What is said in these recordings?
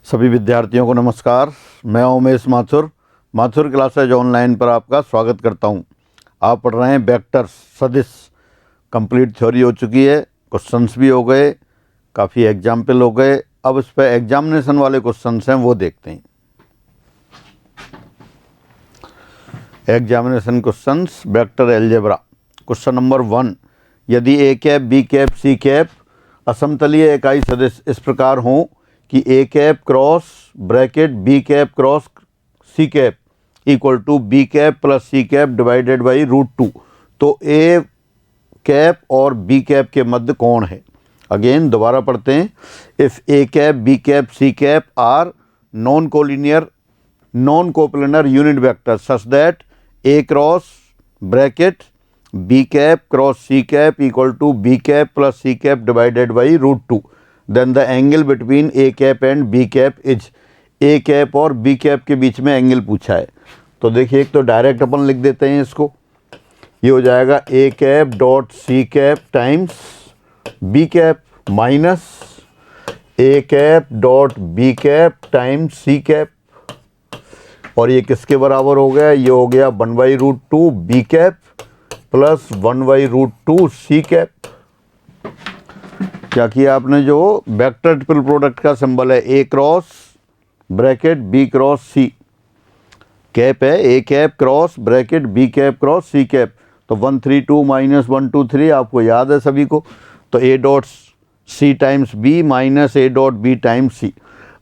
सभी विद्यार्थियों को नमस्कार। मैं उमेश माथुर क्लासेज ऑनलाइन पर आपका स्वागत करता हूं। आप पढ़ रहे हैं वेक्टर्स सदिश। कंप्लीट थ्योरी हो चुकी है, क्वेश्चंस भी हो गए, काफ़ी एग्जाम्पल हो गए। अब इस पर एग्जामिनेशन वाले क्वेश्चंस हैं, वो देखते हैं। Examination questions vector algebra. Question number 1, यदि A cap B cap C cap असमतलीय इकाई सदिश इस प्रकार हों कि ए cap cross bracket B cap cross C cap equal to B cap plus C cap divided by √2, तो ए कैप और बी कैप के मध्य कौन है। अगेन दोबारा पढ़ते हैं। If A cap B cap C cap are non collinear non coplanar unit vector such that a cross bracket B cap cross C cap equal to B cap plus C cap divided by √2, then the angle between a cap and b cap is. A cap और B cap के बीच में angle पूछा है, तो देखिए एक तो डायरेक्ट अपन लिख देते हैं इसको। ये हो जाएगा A cap dot C cap times B cap minus A cap dot B cap times C cap, और ये किसके बराबर हो गया, ये हो गया 1/√2 B cap plus 1/√2 C cap. क्या किया आपने, जो वेक्टर ट्रिपल प्रोडक्ट का सिंबल है A cross bracket B cross C cap है, A cap cross bracket B cap cross C cap, तो 1 3 2 माइनस 1 2 3 आपको याद है सभी को। तो a dot c times b minus a dot b times c.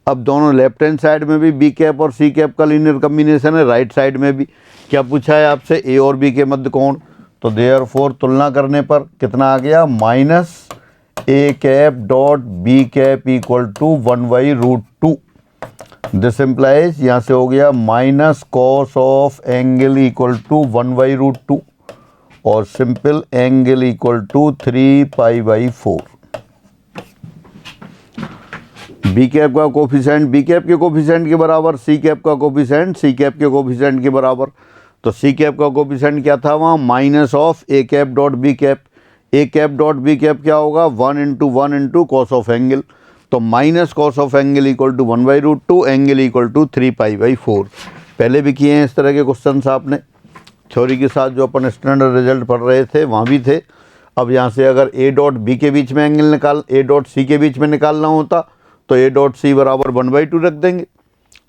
अब दोनों लेफ्ट हैंड साइड में भी बी कैप और सी कैप का लीनियर कम्बिनेशन है, राइट साइड में भी। क्या पूछा है आपसे, ए और बी के मध्य कौन, तो देयरफॉर तुलना करने पर कितना आ गया, minus A cap dot B cap equal to 1/√2। This implies, यहाँ से हो गया minus cos of angle equal to 1/√2 और simple angle equal to 3π/4। B cap का कोफिशिएंट बी कैप के कोफिशिएंट के बराबर, सी कैप का कोफिशिएंट सी कैप के कोफिशिएंट के बराबर। तो सी कैप का कोफिशिएंट क्या था वहाँ, minus of A cap dot B cap. A cap dot B cap क्या होगा, 1 × 1 × कॉस ऑफ एंगल, तो minus cos of angle equal to 1/√2 angle equal to 3π/4। पहले भी किए हैं इस तरह के क्वेश्चन आपने थ्योरी के साथ, जो अपन स्टैंडर्ड रिजल्ट पढ़ रहे थे वहाँ भी थे। अब यहाँ से अगर ए डॉट बी के बीच में एंगल ए डॉट सी के बीच में निकालना होता तो ए डॉट सी बराबर 1/2 रख देंगे,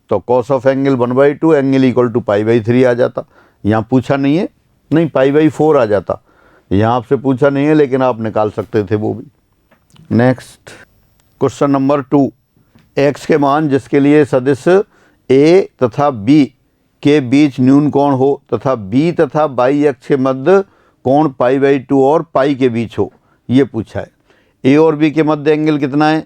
तो cos of angle 1/2 angle equal to π/3 आ जाता। यहाँ पूछा नहीं है, नहीं π/4 आ जाता, यहाँ आपसे पूछा नहीं है लेकिन आप निकाल सकते थे वो भी। नेक्स्ट क्वेश्चन नंबर 2, एक्स के मान जिसके लिए सदिश ए तथा बी के बीच न्यून कोण हो तथा बी तथा बाई अक्ष के मध्य कोण π/2 और पाई के बीच हो, ये पूछा है। ए और बी के मध्य एंगल कितना है,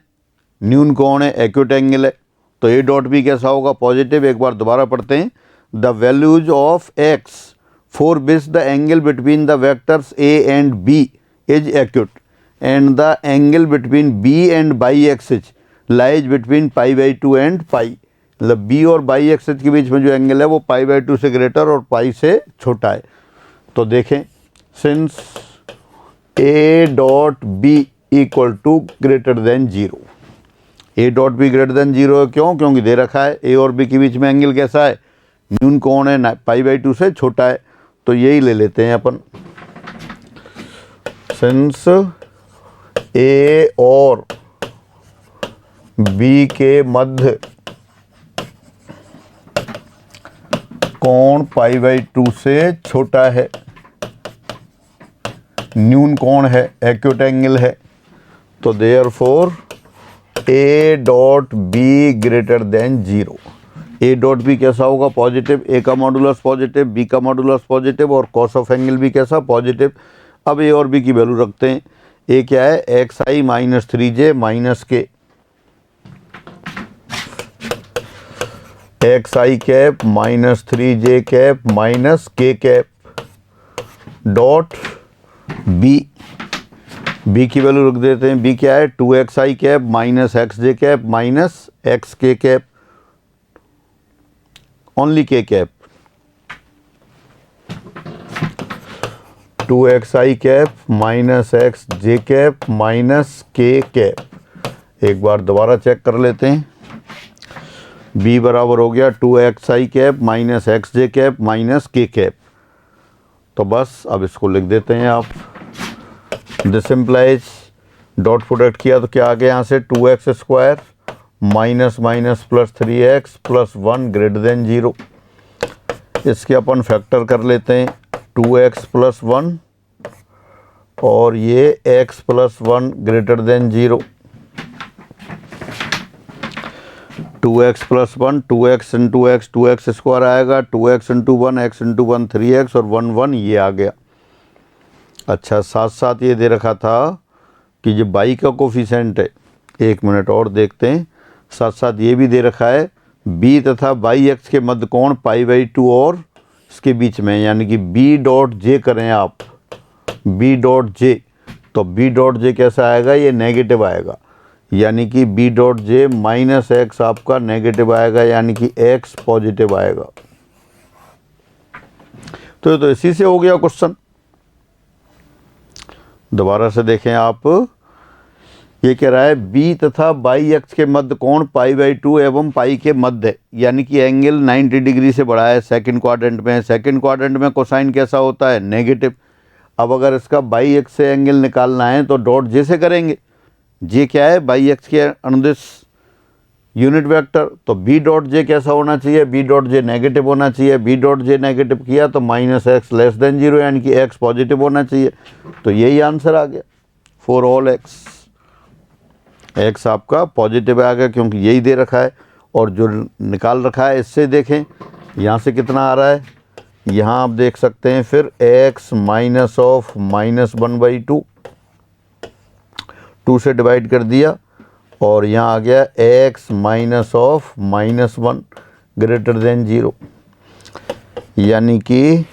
न्यून कोण है, एक्यूट एंगल है, तो ए डॉट बी कैसा होगा, पॉजिटिव। एक बार दोबारा पढ़ते हैं। The values of x for which the angle between the vectors A and B is acute and the angle between B and bi-axis lies between π/2 and π। मतलब B और bi-axis के बीच में जो एंगल है वो π/2 से ग्रेटर और पाई से छोटा है। तो देखें, since A dot B equal to greater than 0, A dot B greater than 0 है, क्यों, क्योंकि दे रखा है A और B के बीच में एंगल कैसा है, न्यून कोण है, π/2 से छोटा है, तो यही ले लेते हैं अपन। सिंस ए और बी के मध्य कोण π/2 से छोटा है, न्यून कोण है, एक्यूट एंगल है, तो therefore a dot b greater than 0। A dot b कैसा होगा, पॉजिटिव, ए का मॉडुलस पॉजिटिव, बी का मॉडुलस पॉजिटिव और कॉस ऑफ एंगल भी कैसा, पॉजिटिव। अब ए और बी की वैल्यू रखते हैं। ए क्या है, xi minus 3j minus k, xi cap minus 3j cap minus k cap dot B. B की वैल्यू रख देते हैं। बी क्या है, 2xi cap minus xj cap minus xk cap, only k cap, 2xi cap minus xj cap minus k cap. एक बार दोबारा check कर लेते हैं। b बराबर हो गया 2xi कैप माइनस एक्स जे कैप माइनस के कैप। तो बस अब इसको लिख देते हैं आप। दिस इम्प्लाइज डॉट प्रोडक्ट किया तो क्या आ गया यहाँ से 2x square minus minus plus 3x plus 1 greater than 0। इसके अपन फैक्टर कर लेते हैं 2x प्लस 1 और ये x plus 1 greater than 0। 2x plus 1 2x into x 2x square आएगा 2x into 1 x into 1 3x और 1 1 ये आ गया। अच्छा साथ साथ ये दे रखा था कि जो बाई का कोफिशेंट है, एक मिनट और देखते हैं। साथ साथ ये भी दे रखा है b तथा बाई एक्स के मध्य कोण π/2 और इसके बीच में, यानी कि b डॉट जे करें आप, b डॉट जे, तो b डॉट जे कैसा आएगा, ये नेगेटिव आएगा, यानी कि b dot J minus x आपका नेगेटिव आएगा, यानी कि x पॉजिटिव आएगा। तो ये तो इसी से हो गया क्वेश्चन। दोबारा से देखें आप, ये कह रहा है b तथा बाई एक्स के मध्य कोण π/2 एवं पाई के मध्य, यानी कि एंगल 90 डिग्री से बढ़ा है, सेकंड क्वाड्रेंट में। सेकंड क्वाड्रेंट में कोसाइन कैसा होता है, नेगेटिव। अब अगर इसका बाई एक्स से एंगल निकालना है तो डॉट जे से करेंगे। जे क्या है, बाई एक्स के अनुदिश यूनिट वेक्टर, तो b डॉट जे कैसा होना चाहिए, b डॉट जे नेगेटिव होना चाहिए। b डॉट जे नेगेटिव किया तो माइनस एक्स लेस देन 0, यानी कि x पॉजिटिव होना चाहिए। तो यही आंसर आ गया फॉर ऑल x आपका पॉजिटिव आ गया, क्योंकि यही दे रखा है। और जो निकाल रखा है इससे देखें यहाँ से कितना आ रहा है, यहाँ आप देख सकते हैं फिर x माइनस ऑफ माइनस 1/2, 2 से डिवाइड कर दिया और यहाँ आ गया x minus of minus 1 greater than 0, यानी कि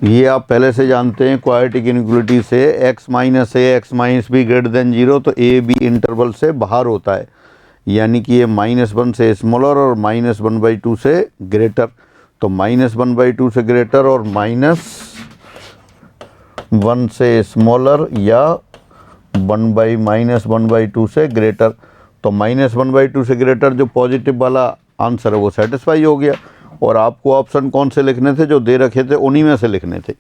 ये आप पहले से जानते हैं क्वाड्रेटिक इनइक्वालिटी से x minus a x minus b greater than 0, तो a b इंटरवल से बाहर होता है, यानी कि ये -1 से स्मॉलर और -1/2 से ग्रेटर। तो -1/2 से ग्रेटर और -1 से स्मॉलर या 1/-1/2 से ग्रेटर। तो -1/2 से ग्रेटर जो पॉजिटिव वाला आंसर है वो सेटिस्फाई हो गया। और आपको ऑप्शन कौन से लिखने थे, जो दे रखे थे उन्हीं में से लिखने थे।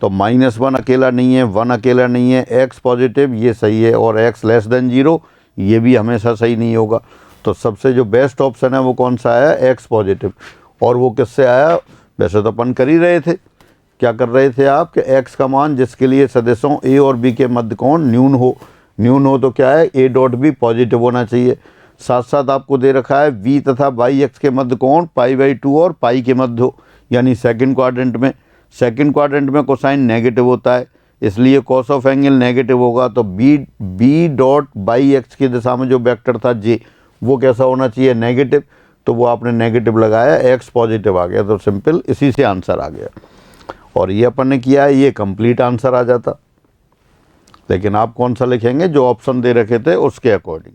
तो -1 अकेला नहीं है, 1 अकेला नहीं है, x पॉजिटिव ये सही है, और x लेस देन 0 ये भी हमेशा सही नहीं होगा। तो सबसे जो बेस्ट ऑप्शन है वो कौन सा आया, x पॉजिटिव। और वो किससे आया, वैसे तो अपन कर ही रहे थे, क्या कर रहे थे आप कि x का मान जिसके लिए सदिशों a और b के मध्य कोण न्यून हो तो क्या है, a डॉट b पॉजिटिव होना चाहिए। साथ साथ आपको दे रखा है v तथा बाई एक्स के मध्य कोण π/2 और पाई के मध्य हो, यानी सेकंड क्वाड्रेंट में। सेकंड क्वाड्रेंट में कोसाइन नेगेटिव होता है, इसलिए कॉस ऑफ एंगल नेगेटिव होगा। तो b डॉट बाई एक्स की दिशा में जो वेक्टर था j, वो कैसा होना चाहिए, नेगेटिव। तो वो आपने नेगेटिव लगाया, x पॉजिटिव आ गया, तो सिंपल इसी से आंसर आ गया। और ये अपन ने किया है, ये कंप्लीट आंसर आ जाता। लेकिन आप कौन सा लिखेंगे, जो ऑप्शन दे रखे थे उसके अकॉर्डिंग।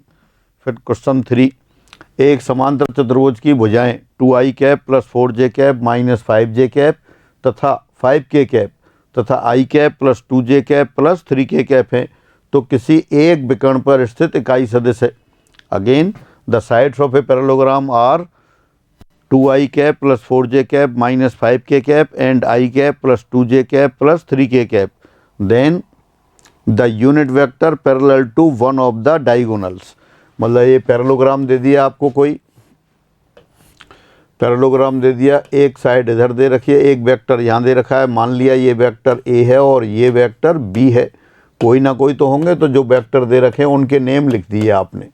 फिर क्वेश्चन 3, एक समांतर चतुर्भुज की भुजाएं 2i cap plus 4j cap minus 5j cap तथा 5k कैप तथा i cap plus 2j cap plus 3k cap हैं, तो किसी एक विकर्ण पर स्थित इकाई सदिश है। Again the sides of a parallelogram are 2i cap plus 4j cap minus 5k cap and i cap plus 2j cap plus 3k cap, then the unit vector parallel to one of the diagonals. मतलब ये parallelogram दे दिया आपको, कोई parallelogram दे दिया, एक side इधर दे रखी है, एक वेक्टर यहाँ दे रखा है। मान लिया ये वेक्टर a है और ये वेक्टर b है, कोई ना कोई तो होंगे, तो जो वेक्टर दे रखे हैं उनके नेम लिख दिए आपने।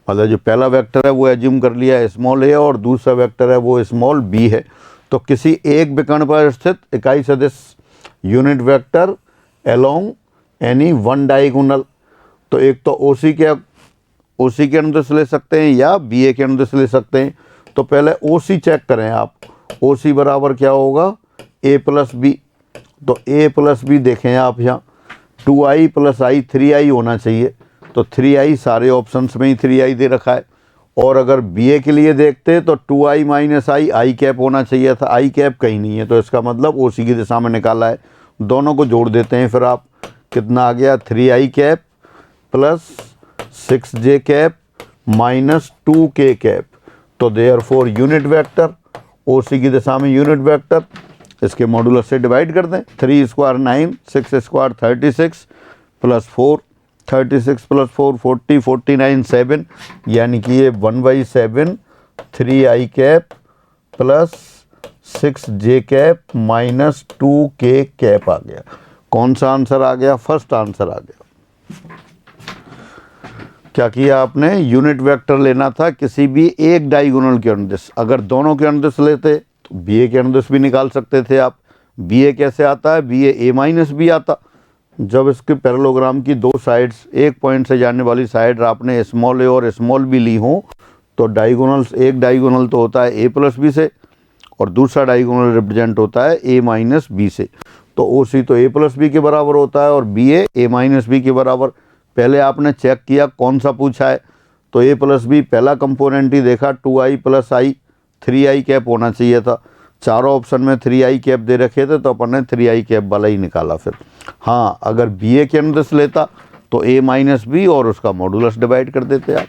मतलब जो पहला वेक्टर है वो एज्यूम कर लिया स्मॉल a और दूसरा वेक्टर है वो स्मॉल b है। तो किसी एक विकर्ण पर स्थित इकाई सदिश unit vector along any one diagonal, तो एक तो OC के अनुदेश ले सकते हैं या BA के अनुदेश ले सकते हैं। तो पहले OC चेक करें आप, OC बराबर क्या होगा, a प्लस बी। तो a प्लस बी देखें आप, यहाँ 2i प्लस i 3i होना चाहिए, तो 3i सारे ऑप्शंस में ही 3i दे रखा है। और अगर BA के लिए देखते तो 2i माइनस i कैप होना चाहिए था, i कैप कहीं नहीं है, तो इसका मतलब OC की दिशा में निकाला है। दोनों को जोड़ देते हैं, फिर आप कितना आ गया, 3i cap plus 6j cap minus 2k cap. तो देयरफॉर यूनिट वेक्टर, ओ सी की दिशा में यूनिट वेक्टर, इसके मॉडुलस से डिवाइड कर दें। 3 स्क्वायर 9, 6 स्क्वायर 36 प्लस 4, 36 प्लस 4 40, 49 7, यानी कि ये 1/7 3i cap plus 6j cap minus 2k cap आ गया। कौन सा आंसर आ गया? फर्स्ट आंसर आ गया। क्या किया आपने? यूनिट वेक्टर लेना था किसी भी एक डायगोनल के अनुदिश। अगर दोनों के अनुदिश लेते तो बी ए के अनुदिश भी निकाल सकते थे आप। बी ए कैसे आता है? बी ए माइनस बी आता। जब इसके पैरेललोग्राम की दो साइड्स, एक पॉइंट से जाने वाली साइड आपने स्मॉल ए और स्मॉल बी ली हो, तो डायगोनल्स, एक डायगोनल तो होता है ए प्लस बी से और दूसरा डायगोनल रिप्रेजेंट होता है ए माइनस बी से। तो ओ सी तो ए प्लस बी के बराबर होता है और बी ए माइनस बी के बराबर। पहले आपने चेक किया कौन सा पूछा है, तो ए प्लस बी पहला कंपोनेंट ही देखा, 2i प्लस आई, 3i कैप होना चाहिए था। चारों ऑप्शन में 3i कैप दे रखे थे, तो अपन ने 3i कैप वाला ही निकाला। फिर हाँ, अगर बी ए के अनुदिश लेता तो ए माइनस बी और उसका मॉडुलस डिवाइड कर देते आप।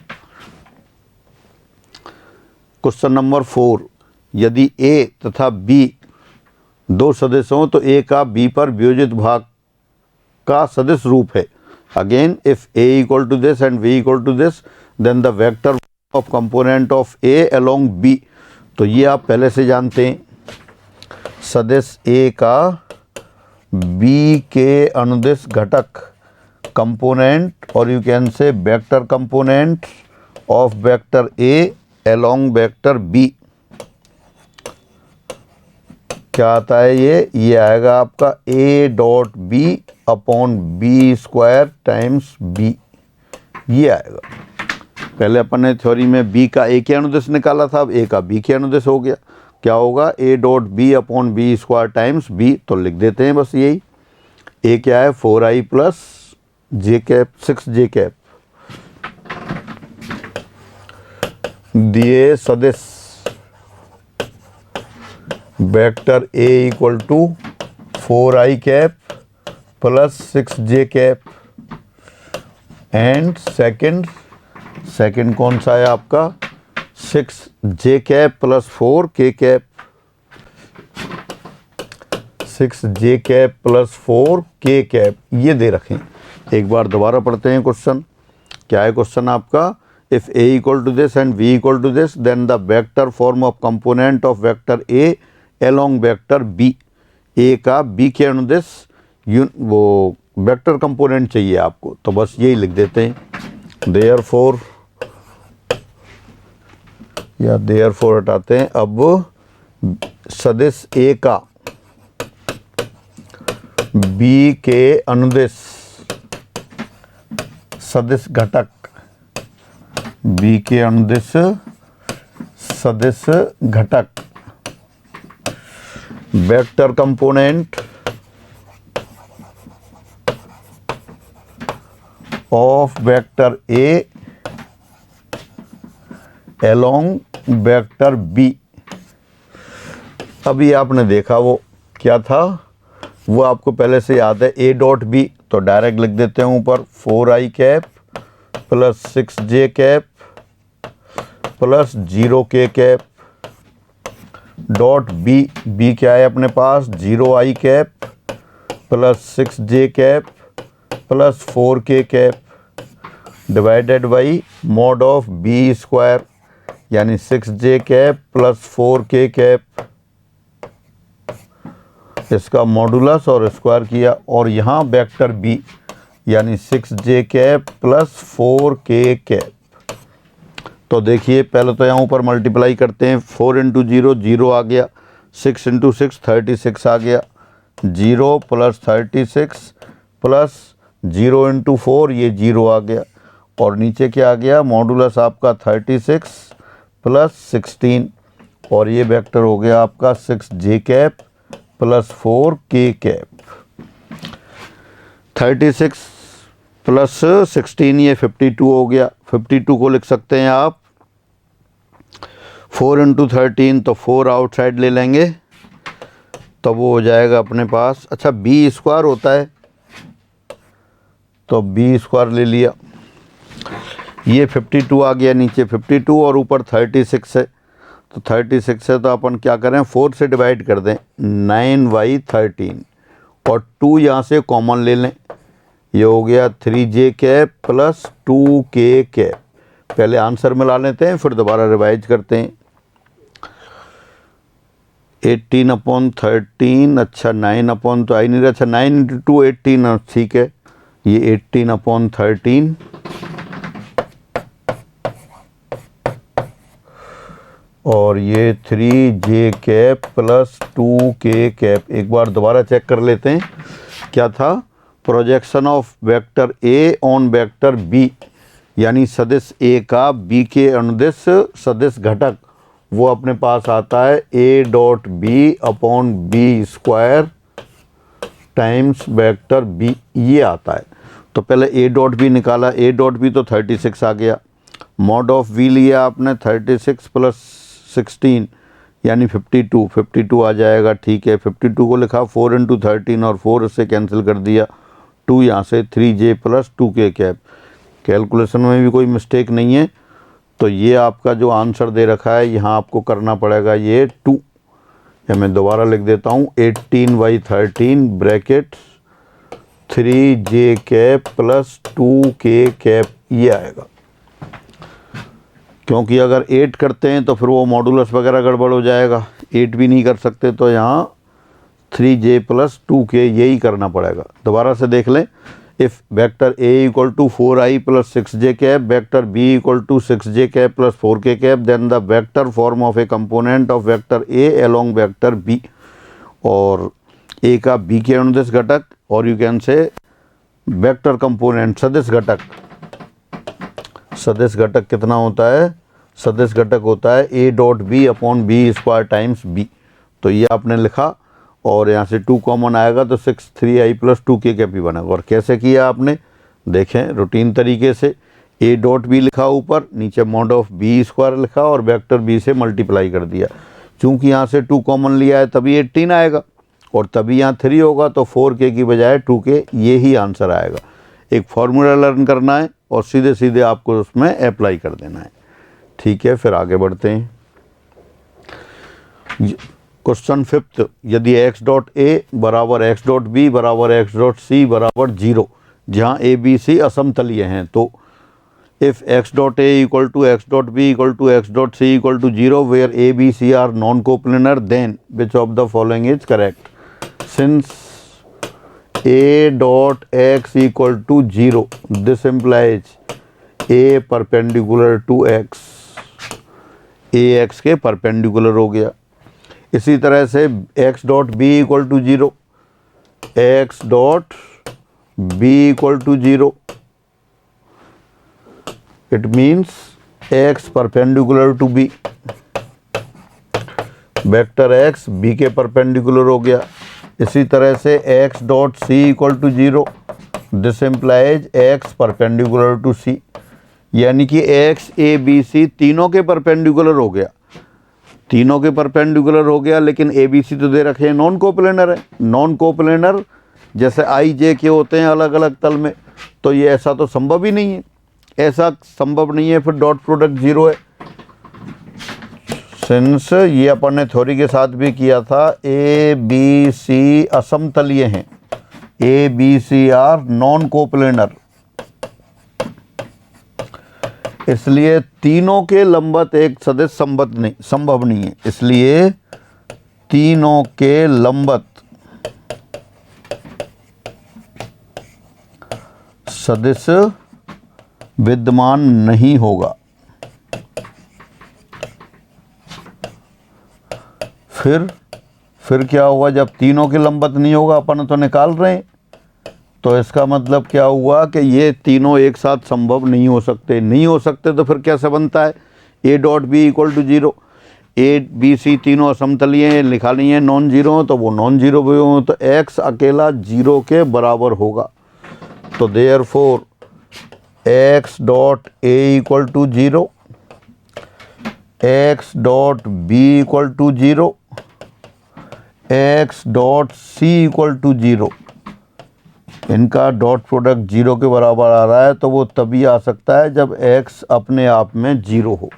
क्वेश्चन नंबर 4, यदि ए तथा बी दो सदिश हों तो ए का बी पर वियोजित भाग का सदिश रूप है। Again, if a equal to this and b equal to this, then the vector of component of a along b। तो ये आप पहले से जानते हैं, सदिश a का b के अनुदिश घटक कंपोनेंट, और you can say vector component of vector a along vector b। क्या आता है ये आएगा आपका a dot B upon b square times b, ये आएगा। पहले अपन ने थ्योरी में b का a के अनुदिश निकाला था, अब a का b के अनुदिश हो गया। क्या होगा? a dot B upon b square times b। तो लिख देते हैं बस यही। a क्या है? 4i plus j cap, 6j cap दिए सदिश vector a equal to 4i cap plus 6j cap, and second कौन सा है आपका? 6j cap plus 4k cap, 6j cap plus 4k cap, ये दे रखें। एक बार दोबारा पढ़ते हैं क्वेश्चन। क्या है क्वेश्चन आपका? If a equal to this and b equal to this, then the vector form of component of vector a along vector b। a का b के अनुदिश वो वेक्टर कंपोनेंट चाहिए आपको, तो बस यही लिख देते हैं। देयरफॉर हटाते हैं। अब सदिश a का b के अनुदिश सदिश घटक, b के अनुदिश सदिश घटक vector component of vector a along vector b। अभी आपने देखा वो क्या था, वो आपको पहले से याद है। a डॉट b, तो डायरेक्ट लिख देते हैं ऊपर 4i cap plus 6j cap plus 0k cap dot B क्या है अपने पास? 0i cap plus 6j cap plus 4k cap divided by mod of B square, यानी 6j cap plus 4k cap, इसका मॉडुलस और स्क्वायर किया। और यहाँ वेक्टर बी यानी 6j cap plus 4k cap. तो देखिए पहले तो यहाँ ऊपर मल्टीप्लाई करते हैं। 4 इंटू 0 0 आ गया, 6 इंटू 6 36 आ गया, 0 प्लस 36 प्लस 0 इंटू 4 ये 0 आ गया, और नीचे क्या आ गया? मॉडुलस आपका 36 प्लस 16, और ये वेक्टर हो गया आपका 6j cap plus 4k cap. 36 plus 16 ये 52 हो गया। 52 को लिख सकते हैं आप 4 इंटू 13, तो 4 आउटसाइड ले लेंगे तो वो हो जाएगा अपने पास। अच्छा, बी स्क्वायर होता है तो बी स्क्वायर ले लिया। ये 52 आ गया नीचे 52 और ऊपर 36 है, तो 36 है तो अपन क्या करें 4 से डिवाइड कर दें 9/13 और 2 यहाँ से कॉमन ले लें। ये हो गया 3j cap plus 2k cap. पहले आंसर मिला लेते हैं फिर दोबारा रिवाइज करते हैं। 18/13 अच्छा 9 तो आई नहीं रहा। अच्छा 9 × 2 18 ठीक है। ये 18/13 और ये 3j cap plus 2k cap. एक बार दोबारा चेक कर लेते हैं क्या था। Projection of vector A on vector B, यानी सदिश ए का बी के अनुदिश सदिश घटक वो अपने पास आता है a.b/b² टाइम्स वेक्टर बी, ये आता है। तो पहले a.b निकाला, a.b तो 36 आ गया। मॉड ऑफ v लिया आपने 36 + 16 यानी 52 आ जाएगा। ठीक है 52 को लिखा 4 × 13 और 4 से कैंसिल कर दिया। 2 यहाँ से 3j plus 2k cap. Calculation में भी कोई मिस्टेक नहीं है। तो ये आपका जो आंसर दे रखा है यहाँ आपको करना पड़ेगा ये 2। या मैं दोबारा लिख देता हूँ 18/13 bracket 3j cap plus 2k cap, ये आएगा। क्योंकि अगर 8 करते हैं तो फिर वो मॉडुलस वगैरह गड़बड़ हो जाएगा। 8 भी नहीं कर सकते तो यहाँ 3j प्लस 2k यही करना पड़ेगा। दोबारा से देख लें। If vector a = 4i + 6j cap, vector b = 6j cap plus 4k cap, then the vector form of a component of vector a along vector b। और a का b के अनुदिश घटक और you can say vector component सदिश घटक। सदिश घटक कितना होता है? सदिश घटक होता है a.b/b² टाइम्स b। तो ये आपने लिखा और यहाँ से 2 कॉमन आएगा तो 6 3i + 2k कैप ही बनेगा। और कैसे किया आपने देखें रूटीन तरीके से। a.b लिखा ऊपर, नीचे मॉड ऑफ b² लिखा और वेक्टर b से मल्टीप्लाई कर दिया। चूँकि यहाँ से 2 कॉमन लिया है तभी 18 आएगा और तभी यहाँ 3 होगा तो 4k की बजाय 2k, ये ही आंसर आएगा। एक फार्मूला लर्न करना है और सीधे सीधे आपको उसमें अप्लाई कर देना है। ठीक है फिर आगे बढ़ते हैं। क्वेश्चन 5th, यदि x.a = x.b = x.c = 0, जहाँ a b c असमतलीय हैं, तो if x.a = x.b = x.c = 0 where a b c are non-coplanar, then which of the following is correct? Since a.x = 0, this implies a perpendicular to x, a x के perpendicular हो गया। इसी तरह से x.b = 0, x.b = 0, it means x perpendicular to b, vector x b के perpendicular हो गया। इसी तरह से x.c = 0, this implies x perpendicular to c, यानी कि x a b c तीनों के परपेंडिकुलर हो गया। तीनों के परपेंडिकुलर हो गया लेकिन ए बी सी तो दे रखे हैं नॉन कोप्लेनर है। नॉन कोप्लेनर जैसे आई जे के होते हैं अलग अलग तल में, तो ये ऐसा तो संभव ही नहीं है। ऐसा संभव नहीं है, फिर डॉट प्रोडक्ट 0 है। सिंस ये अपन ने थ्योरी के साथ भी किया था, ए बी सी असमतलीय हैं, A B C are non coplanar, इसलिए तीनों के लंबत एक सदिश संभव नहीं है। इसलिए तीनों के लंबत सदिश विद्यमान नहीं होगा। फिर क्या होगा? जब तीनों के लंबत नहीं होगा, अपन तो निकाल रहे हैं, तो इसका मतलब क्या हुआ कि ये तीनों एक साथ संभव नहीं हो सकते। तो फिर कैसे बनता है? a.b = 0, a b c तीनों असमतलीय हैं, लिखा नहीं है नॉन जीरो, तो वो नॉन जीरो भी हो तो x अकेला 0 के बराबर होगा। तो देयरफॉर x.a = 0, x.b = 0, x.c = 0, इनका डॉट प्रोडक्ट 0 के बराबर आ रहा है। तो वो तभी आ सकता है जब x अपने आप में 0 हो।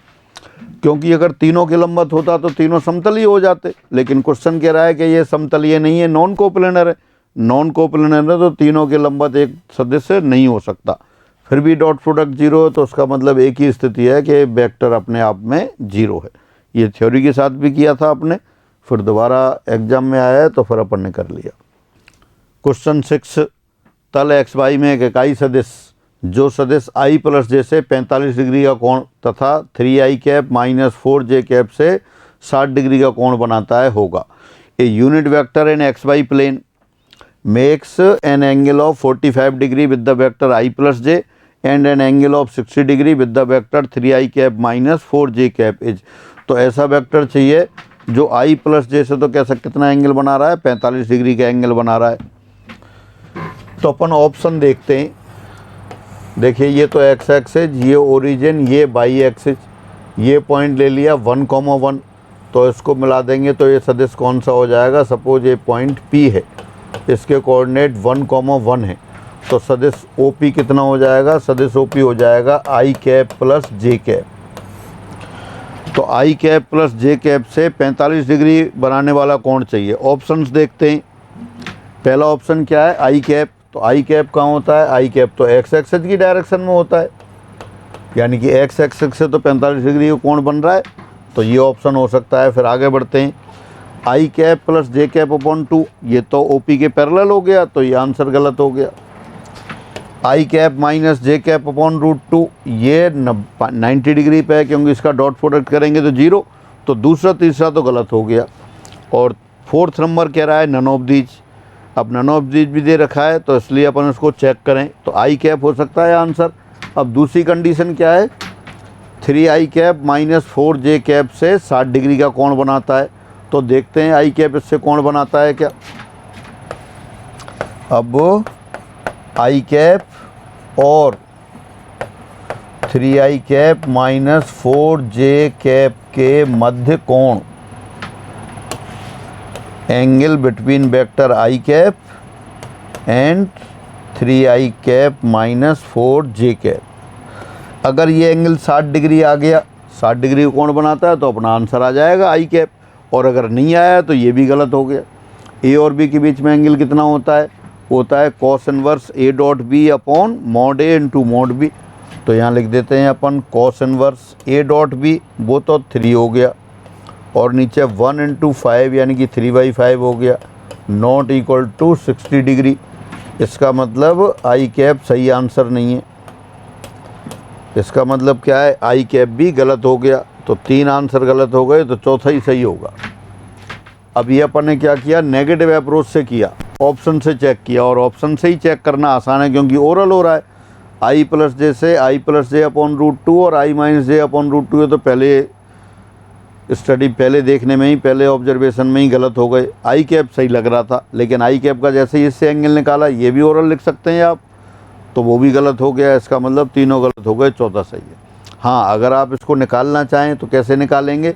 क्योंकि अगर तीनों के लंबवत होता तो तीनों समतलीय हो जाते, लेकिन क्वेश्चन कह रहा है कि ये समतलीय नहीं है, नॉन कोप्लेनर है। नॉन कोप्लेनर है तो तीनों के लंबवत एक सदस्य नहीं हो सकता। फिर भी डॉट प्रोडक्ट जीरो है तो उसका मतलब एक ही स्थिति है कि वेक्टर अपने आप में जीरो है। ये थ्योरी के साथ भी किया था आपने, फिर दोबारा एग्जाम में आया है तो फिर अपन ने कर लिया। क्वेश्चन 6, तल एक्स वाई में एक इकाई सदिश जो सदिश आई प्लस जे से 45 डिग्री का कोण तथा 3i cap minus 4j cap से 60 डिग्री का कोण बनाता है होगा। A unit vector in x y plane makes an angle of 45 degree with the vector i plus j and an angle of 60 degree with the vector 3i cap minus 4j cap is. तो ऐसा vector चाहिए जो आई plus जे से तो कैसा कितना angle बना रहा है, 45 डिग्री का एंगल बना रहा है। तो अपन ऑप्शन देखते हैं। देखिए ये तो एक्स एक्सिस, ये ओरिजिन, ये बाई एक्सिस, ये पॉइंट ले लिया 1,1, तो इसको मिला देंगे तो ये सदिश कौन सा हो जाएगा। सपोज ये पॉइंट P है, इसके कोऑर्डिनेट 1,1 है, तो सदिश OP कितना हो जाएगा, सदिश OP हो जाएगा आई कैप प्लस जे कैप। तो आई कैप प्लस जे कैप से 45 डिग्री बनाने वाला कोण चाहिए। ऑप्शंस देखते हैं। पहला ऑप्शन क्या है, आई कैप। तो आई कैप कहाँ होता है, आई कैप तो एक्स एक्सिस की डायरेक्शन में होता है, यानी कि एक्स एक्सिस से तो 45 डिग्री का कोण बन रहा है, तो ये ऑप्शन हो सकता है। फिर आगे बढ़ते हैं। आई कैप प्लस जे कैप अपॉन 2, ये तो OP के पैरेलल हो गया, तो ये आंसर गलत हो गया। आई कैप माइनस जे कैप अपॉन √2, ये 90 डिग्री पे है, क्योंकि इसका डॉट प्रोडक्ट करेंगे तो जीरो, तो दूसरा तीसरा तो गलत हो गया। और फोर्थ नंबर कह रहा है नन ऑफ दीज। अब नन ऑफ दीज भी दे रखा है, तो इसलिए अपन उसको चेक करें, तो आई कैप हो सकता है आंसर। अब दूसरी कंडीशन क्या है, 3i cap minus 4j cap से 60 डिग्री का कोण बनाता है, तो देखते हैं आई कैप इससे कोण बनाता है क्या। अब आई कैप और 3i cap minus 4j cap के मध्य कोण, angle between vector I cap and 3i cap minus 4j cap. अगर ये एंगल 60 डिग्री आ गया, 60 डिग्री का कोण बनाता है, तो अपना आंसर आ जाएगा आई कैप। और अगर नहीं आया तो ये भी गलत हो गया। ए और बी के बीच में एंगल कितना होता है cos inverse a dot B upon mod a into mod b. तो यहाँ लिख देते हैं अपन cos inverse a dot b, वो तो 3 हो गया, और नीचे 1 इंटू 5 यानी कि 3/5 हो गया, नॉट इक्वल टू 60 डिग्री। इसका मतलब आई कैप सही आंसर नहीं है। इसका मतलब क्या है, आई कैप भी गलत हो गया, तो 3 आंसर गलत हो गए, तो चौथा ही सही होगा। अब ये अपन ने क्या किया, नेगेटिव अप्रोच से किया, ऑप्शन से चेक किया, और ऑप्शन से ही चेक करना आसान है क्योंकि ओरल हो रहा है। आई प्लस जे से आई प्लस जे अपॉन √2 और आई माइनस जे अपॉन √2 है, तो पहले स्टडी पहले देखने में ही, पहले ऑब्जर्वेशन में ही गलत हो गए। आई कैप सही लग रहा था, लेकिन आई कैप का जैसे ही इससे एंगल निकाला, ये भी ओरल लिख सकते हैं आप, तो वो भी गलत हो गया। इसका मतलब तीनों गलत हो गए, चौथा सही है। हाँ, अगर आप इसको निकालना चाहें तो कैसे निकालेंगे,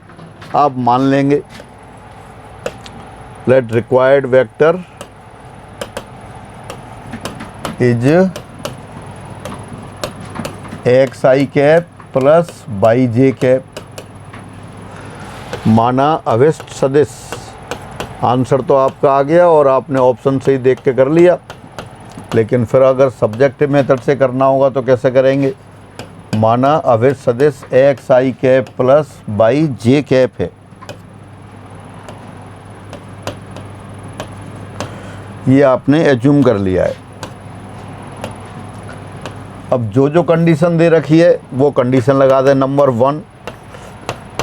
आप मान लेंगे late required vector is x i cap plus by J cap, माना अभिष्ट सदिश। आंसर तो आपका आ गया और आपने ऑप्शन से ही देख के कर लिया, लेकिन फिर अगर सब्जेक्टिव मेथड से करना होगा तो कैसे करेंगे। माना अभिष्ट सदिश x i cap plus by J cap है, ये आपने एज्यूम कर लिया है। अब जो जो कंडीशन दे रखी है वो कंडीशन लगा दें। Number 1,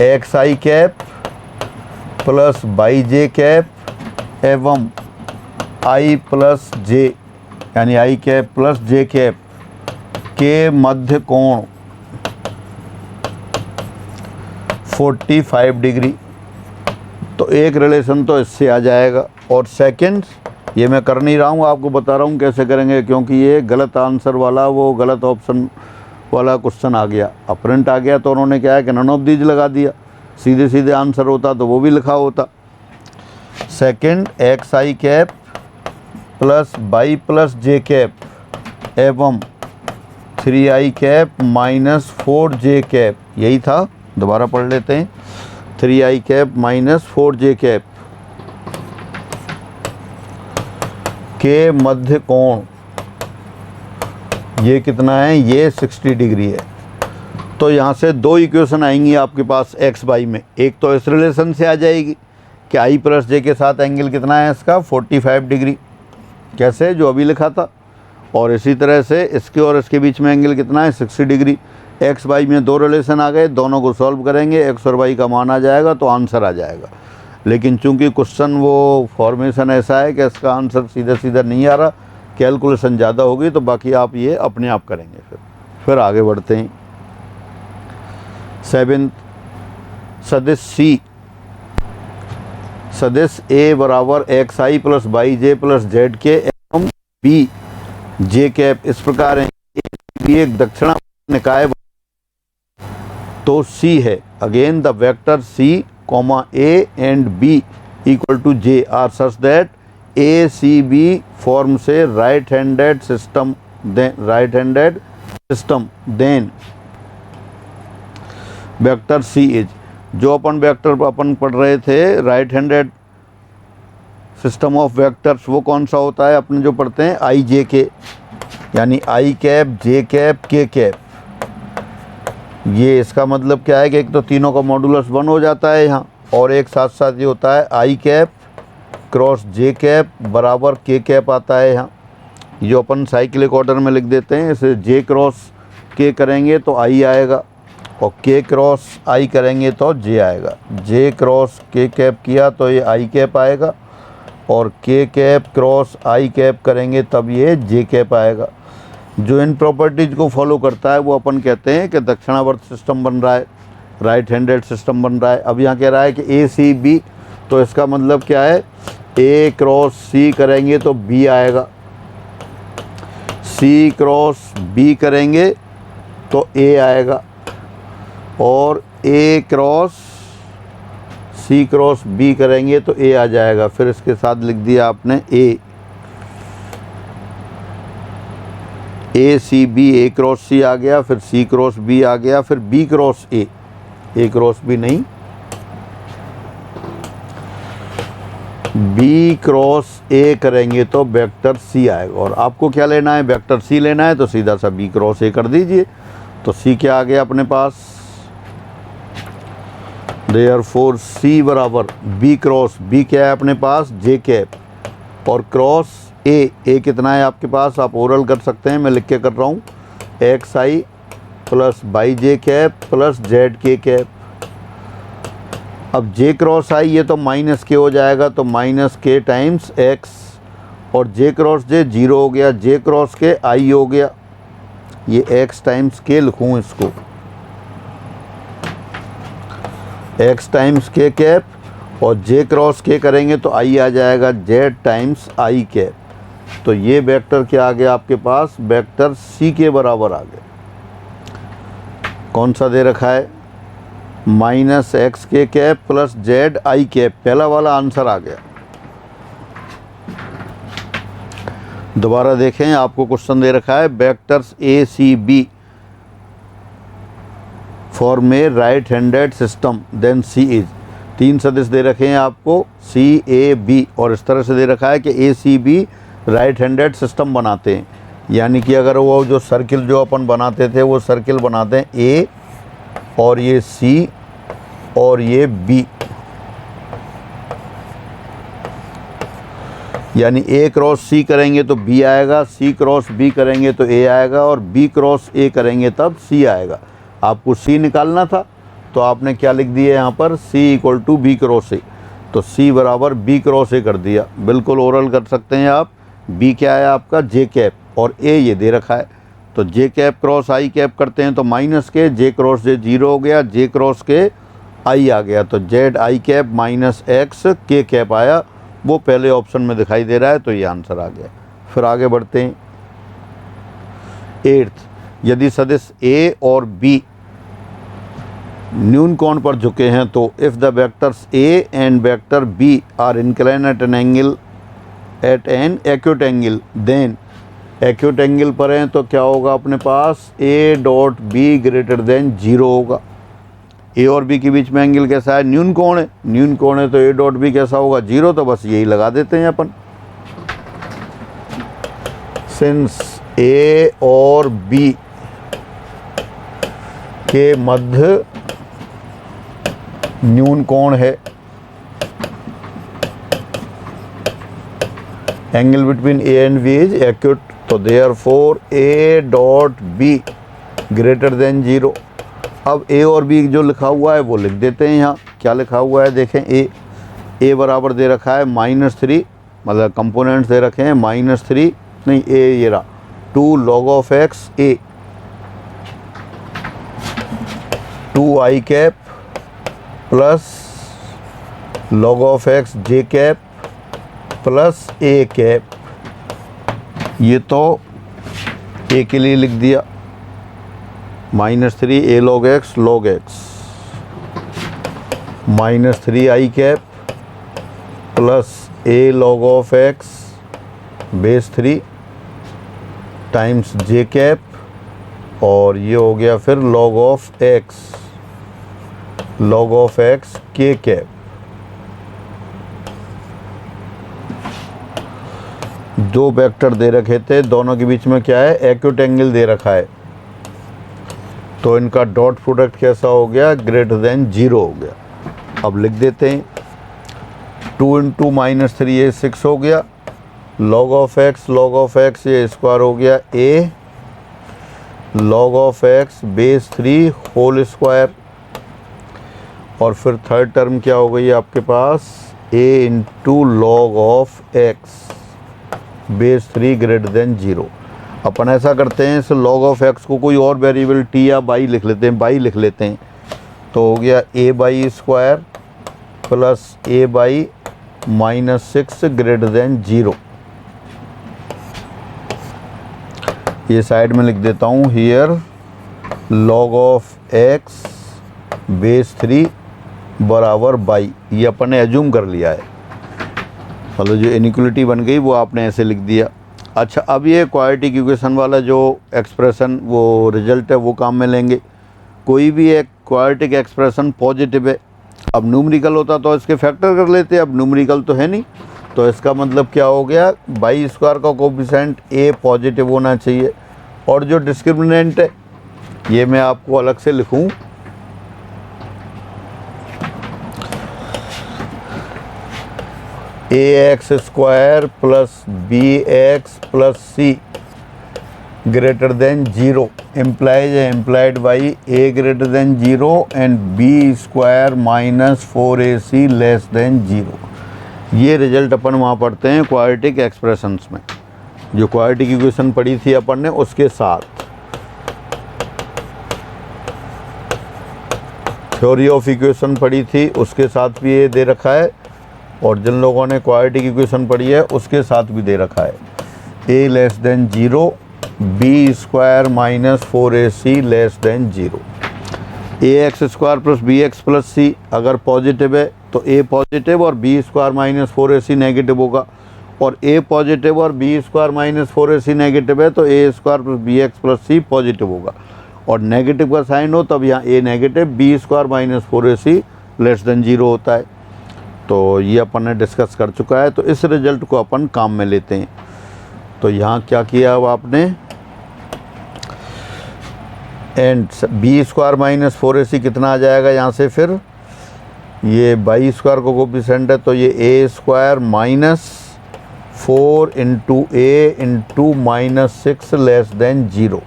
x i cap plus by J cap एवं आई प्लस जे यानी आई कैप प्लस जे कैप के मध्य कोण 45 डिग्री, तो एक रिलेशन तो इससे आ जाएगा। और सेकंड, ये मैं कर नहीं रहा हूँ, आपको बता रहा हूँ कैसे करेंगे, क्योंकि ये गलत आंसर वाला, वो गलत ऑप्शन वाला क्वेश्चन आ गया, अपरेंट आ गया, तो उन्होंने क्या है कि नन ऑफ दीज लगा दिया। सीधे सीधे आंसर होता तो वो भी लिखा होता। Second, x i cap plus by plus J cap एवं 3i cap minus 4j cap, यही था। दोबारा पढ़ लेते हैं, 3i cap minus 4j cap के मध्य कोण ये कितना है, ये 60 डिग्री है। तो यहाँ से दो इक्वेशन आएंगी आपके पास एक्स वाई में। एक तो इस रिलेशन से आ जाएगी कि आई प्लस जे के साथ एंगल कितना है इसका 45 डिग्री, कैसे जो अभी लिखा था, और इसी तरह से इसके और इसके बीच में एंगल कितना है 60 डिग्री। एक्स वाई में दो रिलेशन आ गए, दोनों को सॉल्व करेंगे, एक्स और वाई का मान आ जाएगा तो आंसर आ जाएगा। लेकिन चूंकि क्वेश्चन वो फॉर्मेशन ऐसा है कि इसका आंसर सीधा सीधा नहीं आ रहा, कैलकुलेशन ज़्यादा होगी, तो बाकी आप ये अपने आप करेंगे। फिर आगे बढ़ते हैं। 7 सदिश सी, सदिश ए बराबर x I plus Y J plus Z के एवं बी जे कैप इस प्रकार है। एक दक्षिणावर्त निकाय तो सी है। Again the vector c comma a and b equal to j are such that a C B form से right handed system, then vector c is, जो अपन वेक्टर अपन पढ़ रहे थे right handed system of vectors, वो कौन सा होता है अपने जो पढ़ते हैं आई जे के, यानी आई कैप जे कैप के कैप। ये इसका मतलब क्या है कि एक तो तीनों का मॉडुलस 1 हो जाता है यहाँ, और एक साथ साथ ये होता है आई कैप क्रॉस जे कैप बराबर के कैप आता है यहाँ, जो अपन साइक्लिक ऑर्डर में लिख देते हैं। इसे जे क्रॉस के करेंगे तो आई आएगा, और के क्रॉस आई करेंगे तो जे आएगा। जे क्रॉस के कैप किया तो ये आई कैप आएगा, और के कैप क्रॉस आई कैप करेंगे तब ये जे कैप आएगा। जो इन प्रॉपर्टीज को फॉलो करता है वो अपन कहते हैं कि दक्षिणावर्त सिस्टम बन रहा है, राइट हैंडेड सिस्टम बन रहा है। अब यहाँ कह रहा है कि ए सी बी, तो इसका मतलब क्या है, ए क्रॉस सी करेंगे तो बी आएगा, सी क्रॉस बी करेंगे तो ए आएगा, और ए क्रॉस सी क्रॉस बी करेंगे तो ए आ जाएगा। फिर इसके साथ लिख दिया आपने ए सी बी, ए क्रॉस सी आ गया, फिर सी क्रॉस बी आ गया, फिर B cross A cross B नहीं, बी क्रॉस ए करेंगे तो वेक्टर सी आएगा। और आपको क्या लेना है, वेक्टर सी लेना है, तो सीधा सा बी क्रॉस ए कर दीजिए। तो सी क्या आ गया अपने पास, देयरफॉर सी बराबर बी क्रॉस बी क्या है अपने पास जे कैप, और क्रॉस ए कितना है आपके पास, आप ओरल कर सकते हैं, मैं लिख के कर रहा हूँ, x I plus by J cap plus Z k cap. अब जे क्रॉस आई ये तो माइनस के हो जाएगा, तो माइनस के टाइम्स एक्स, और जे क्रॉस जे 0 हो गया, जे क्रॉस के आई हो गया, ये एक्स टाइम्स के लिखूँ इसको, एक्स टाइम्स के कैप, और जे क्रॉस के करेंगे तो आई आ जाएगा जेड टाइम्स आई कैप। तो ये वेक्टर क्या आ गया आपके पास, वेक्टर सी के बराबर आ गया। कौन सा दे रखा है, माइनस एक्स के cap plus Z I cap, पहला वाला आंसर आ गया। दोबारा देखें, आपको क्वेश्चन दे रखा है vectors A C B form a right handed system then C is, 3 सदिश दे रखे हैं आपको सी ए बी, और इस तरह से दे रखा है कि a C b right handed system बनाते हैं। यानी कि अगर वो जो सर्किल जो अपन बनाते थे वो सर्किल बनाते हैं ए, और ये सी, और ये बी, यानी ए क्रॉस सी करेंगे तो बी आएगा, सी क्रॉस बी करेंगे तो ए आएगा, और बी क्रॉस ए करेंगे तब सी आएगा। आपको सी निकालना था तो आपने क्या लिख दिया यहाँ पर, c equal to b cross a, तो सी बराबर बी क्रॉस ए कर दिया। बिल्कुल ओरल कर सकते हैं आप। बी क्या है आपका जे कैप, और ए ये दे रखा है, तो जे कैप क्रॉस आई कैप करते हैं तो माइनस के, जे क्रॉस जे 0 हो गया, जे क्रॉस के आई आ गया, तो Z I cap minus x के कैप आया, वो पहले ऑप्शन में दिखाई दे रहा है, तो ये आंसर आ गया। फिर आगे बढ़ते हैं। 8th, यदि सदिश ए और बी न्यून कोण पर झुके हैं तो if the vectors a and vector b are incline at an acute angle, then acute angle पर हैं तो क्या होगा अपने पास, a dot b greater than 0 होगा। ए और बी के बीच में एंगल कैसा है, न्यून कोण है, न्यून कोण है तो ए डॉट बी कैसा होगा, 0। तो बस यही लगा देते हैं अपन। सिंस ए और बी के मध्य न्यून कोण है, angle between a and b is acute, तो therefore a dot b greater than 0। अब ए और बी जो लिखा हुआ है वो लिख देते हैं। यहाँ क्या लिखा हुआ है देखें, ए बराबर दे रखा है -3, मतलब कंपोनेंट्स दे रखे हैं -3 नहीं, ए ये रहा 2 log of x a, 2i cap plus log of x j cap plus a cap. ये तो a के लिए लिख दिया, -3 a log x -3i cap plus a log of x base 3 times j cap, और ये हो गया फिर log of x k cap. दो वेक्टर दे रखे थे, दोनों के बीच में क्या है, एक्यूट एंगल दे रखा है, तो इनका डॉट प्रोडक्ट कैसा हो गया, ग्रेटर देन 0 हो गया। अब लिख देते हैं 2 × -3 ये 6 हो गया, log of x ये स्क्वायर हो गया a log of x base 3 whole square, और फिर थर्ड टर्म क्या हो गई आपके पास, a × log of x base 3 greater than 0। अपन ऐसा करते हैं, इस log of x को कोई और वेरिएबल t या बाई लिख लेते हैं, बाई लिख लेते हैं, तो हो गया a Y square plus a by -6 greater than 0। ये साइड में लिख देता हूँ, here log of x base 3 बराबर बाई, ये अपन ने एज्यूम कर लिया है, मतलब जो इनइक्वलिटी बन गई वो आपने ऐसे लिख दिया। अच्छा, अब ये क्वाड्रेटिक इक्वेशन वाला जो एक्सप्रेशन वो रिजल्ट है वो काम में लेंगे। कोई भी एक क्वाड्रेटिक एक्सप्रेशन पॉजिटिव है, अब न्यूमेरिकल होता तो इसके फैक्टर कर लेते, अब न्यूमेरिकल तो है नहीं, तो इसका मतलब क्या हो गया, बाई स्क्वायर का कोफिशिएंट a पॉजिटिव होना चाहिए, और जो डिस्क्रिमिनेंट है ये मैं आपको अलग से लिखूं, ax square plus bx plus c greater than 0 implies है, implied by a greater than 0 and b square -4ac less than 0। ये रिजल्ट अपन वहाँ पढ़ते हैं क्वाड्रेटिक एक्सप्रेशंस में, जो क्वाड्रेटिक इक्वेशन पढ़ी थी अपन ने उसके साथ, थ्योरी ऑफ इक्वेशन पढ़ी थी उसके साथ भी ये दे रखा है, और जिन लोगों ने क्वाड्रेटिक इक्वेशन पढ़ी है उसके साथ भी दे रखा है, a less than 0 b square -4ac less than 0। ax square plus bx plus c अगर पॉजिटिव है तो a पॉजिटिव और b स्क्वायर -4ac नेगेटिव होगा, और a पॉजिटिव और b स्क्वायर -4ac नेगेटिव है तो a square plus bx plus c positive होगा, और नेगेटिव का साइन हो तब यहाँ a negative b square -4ac less than 0 होता है। तो ये अपन ने डिस्कस कर चुका है, तो इस रिजल्ट को अपन काम में लेते हैं। तो यहाँ क्या किया अब आपने, एंड b स्क्वायर -4ac कितना आ जाएगा यहाँ से, फिर ये बाई स्क्वायर को कोफिशिएंट है तो ये a square -4 × a × -6 less than 0,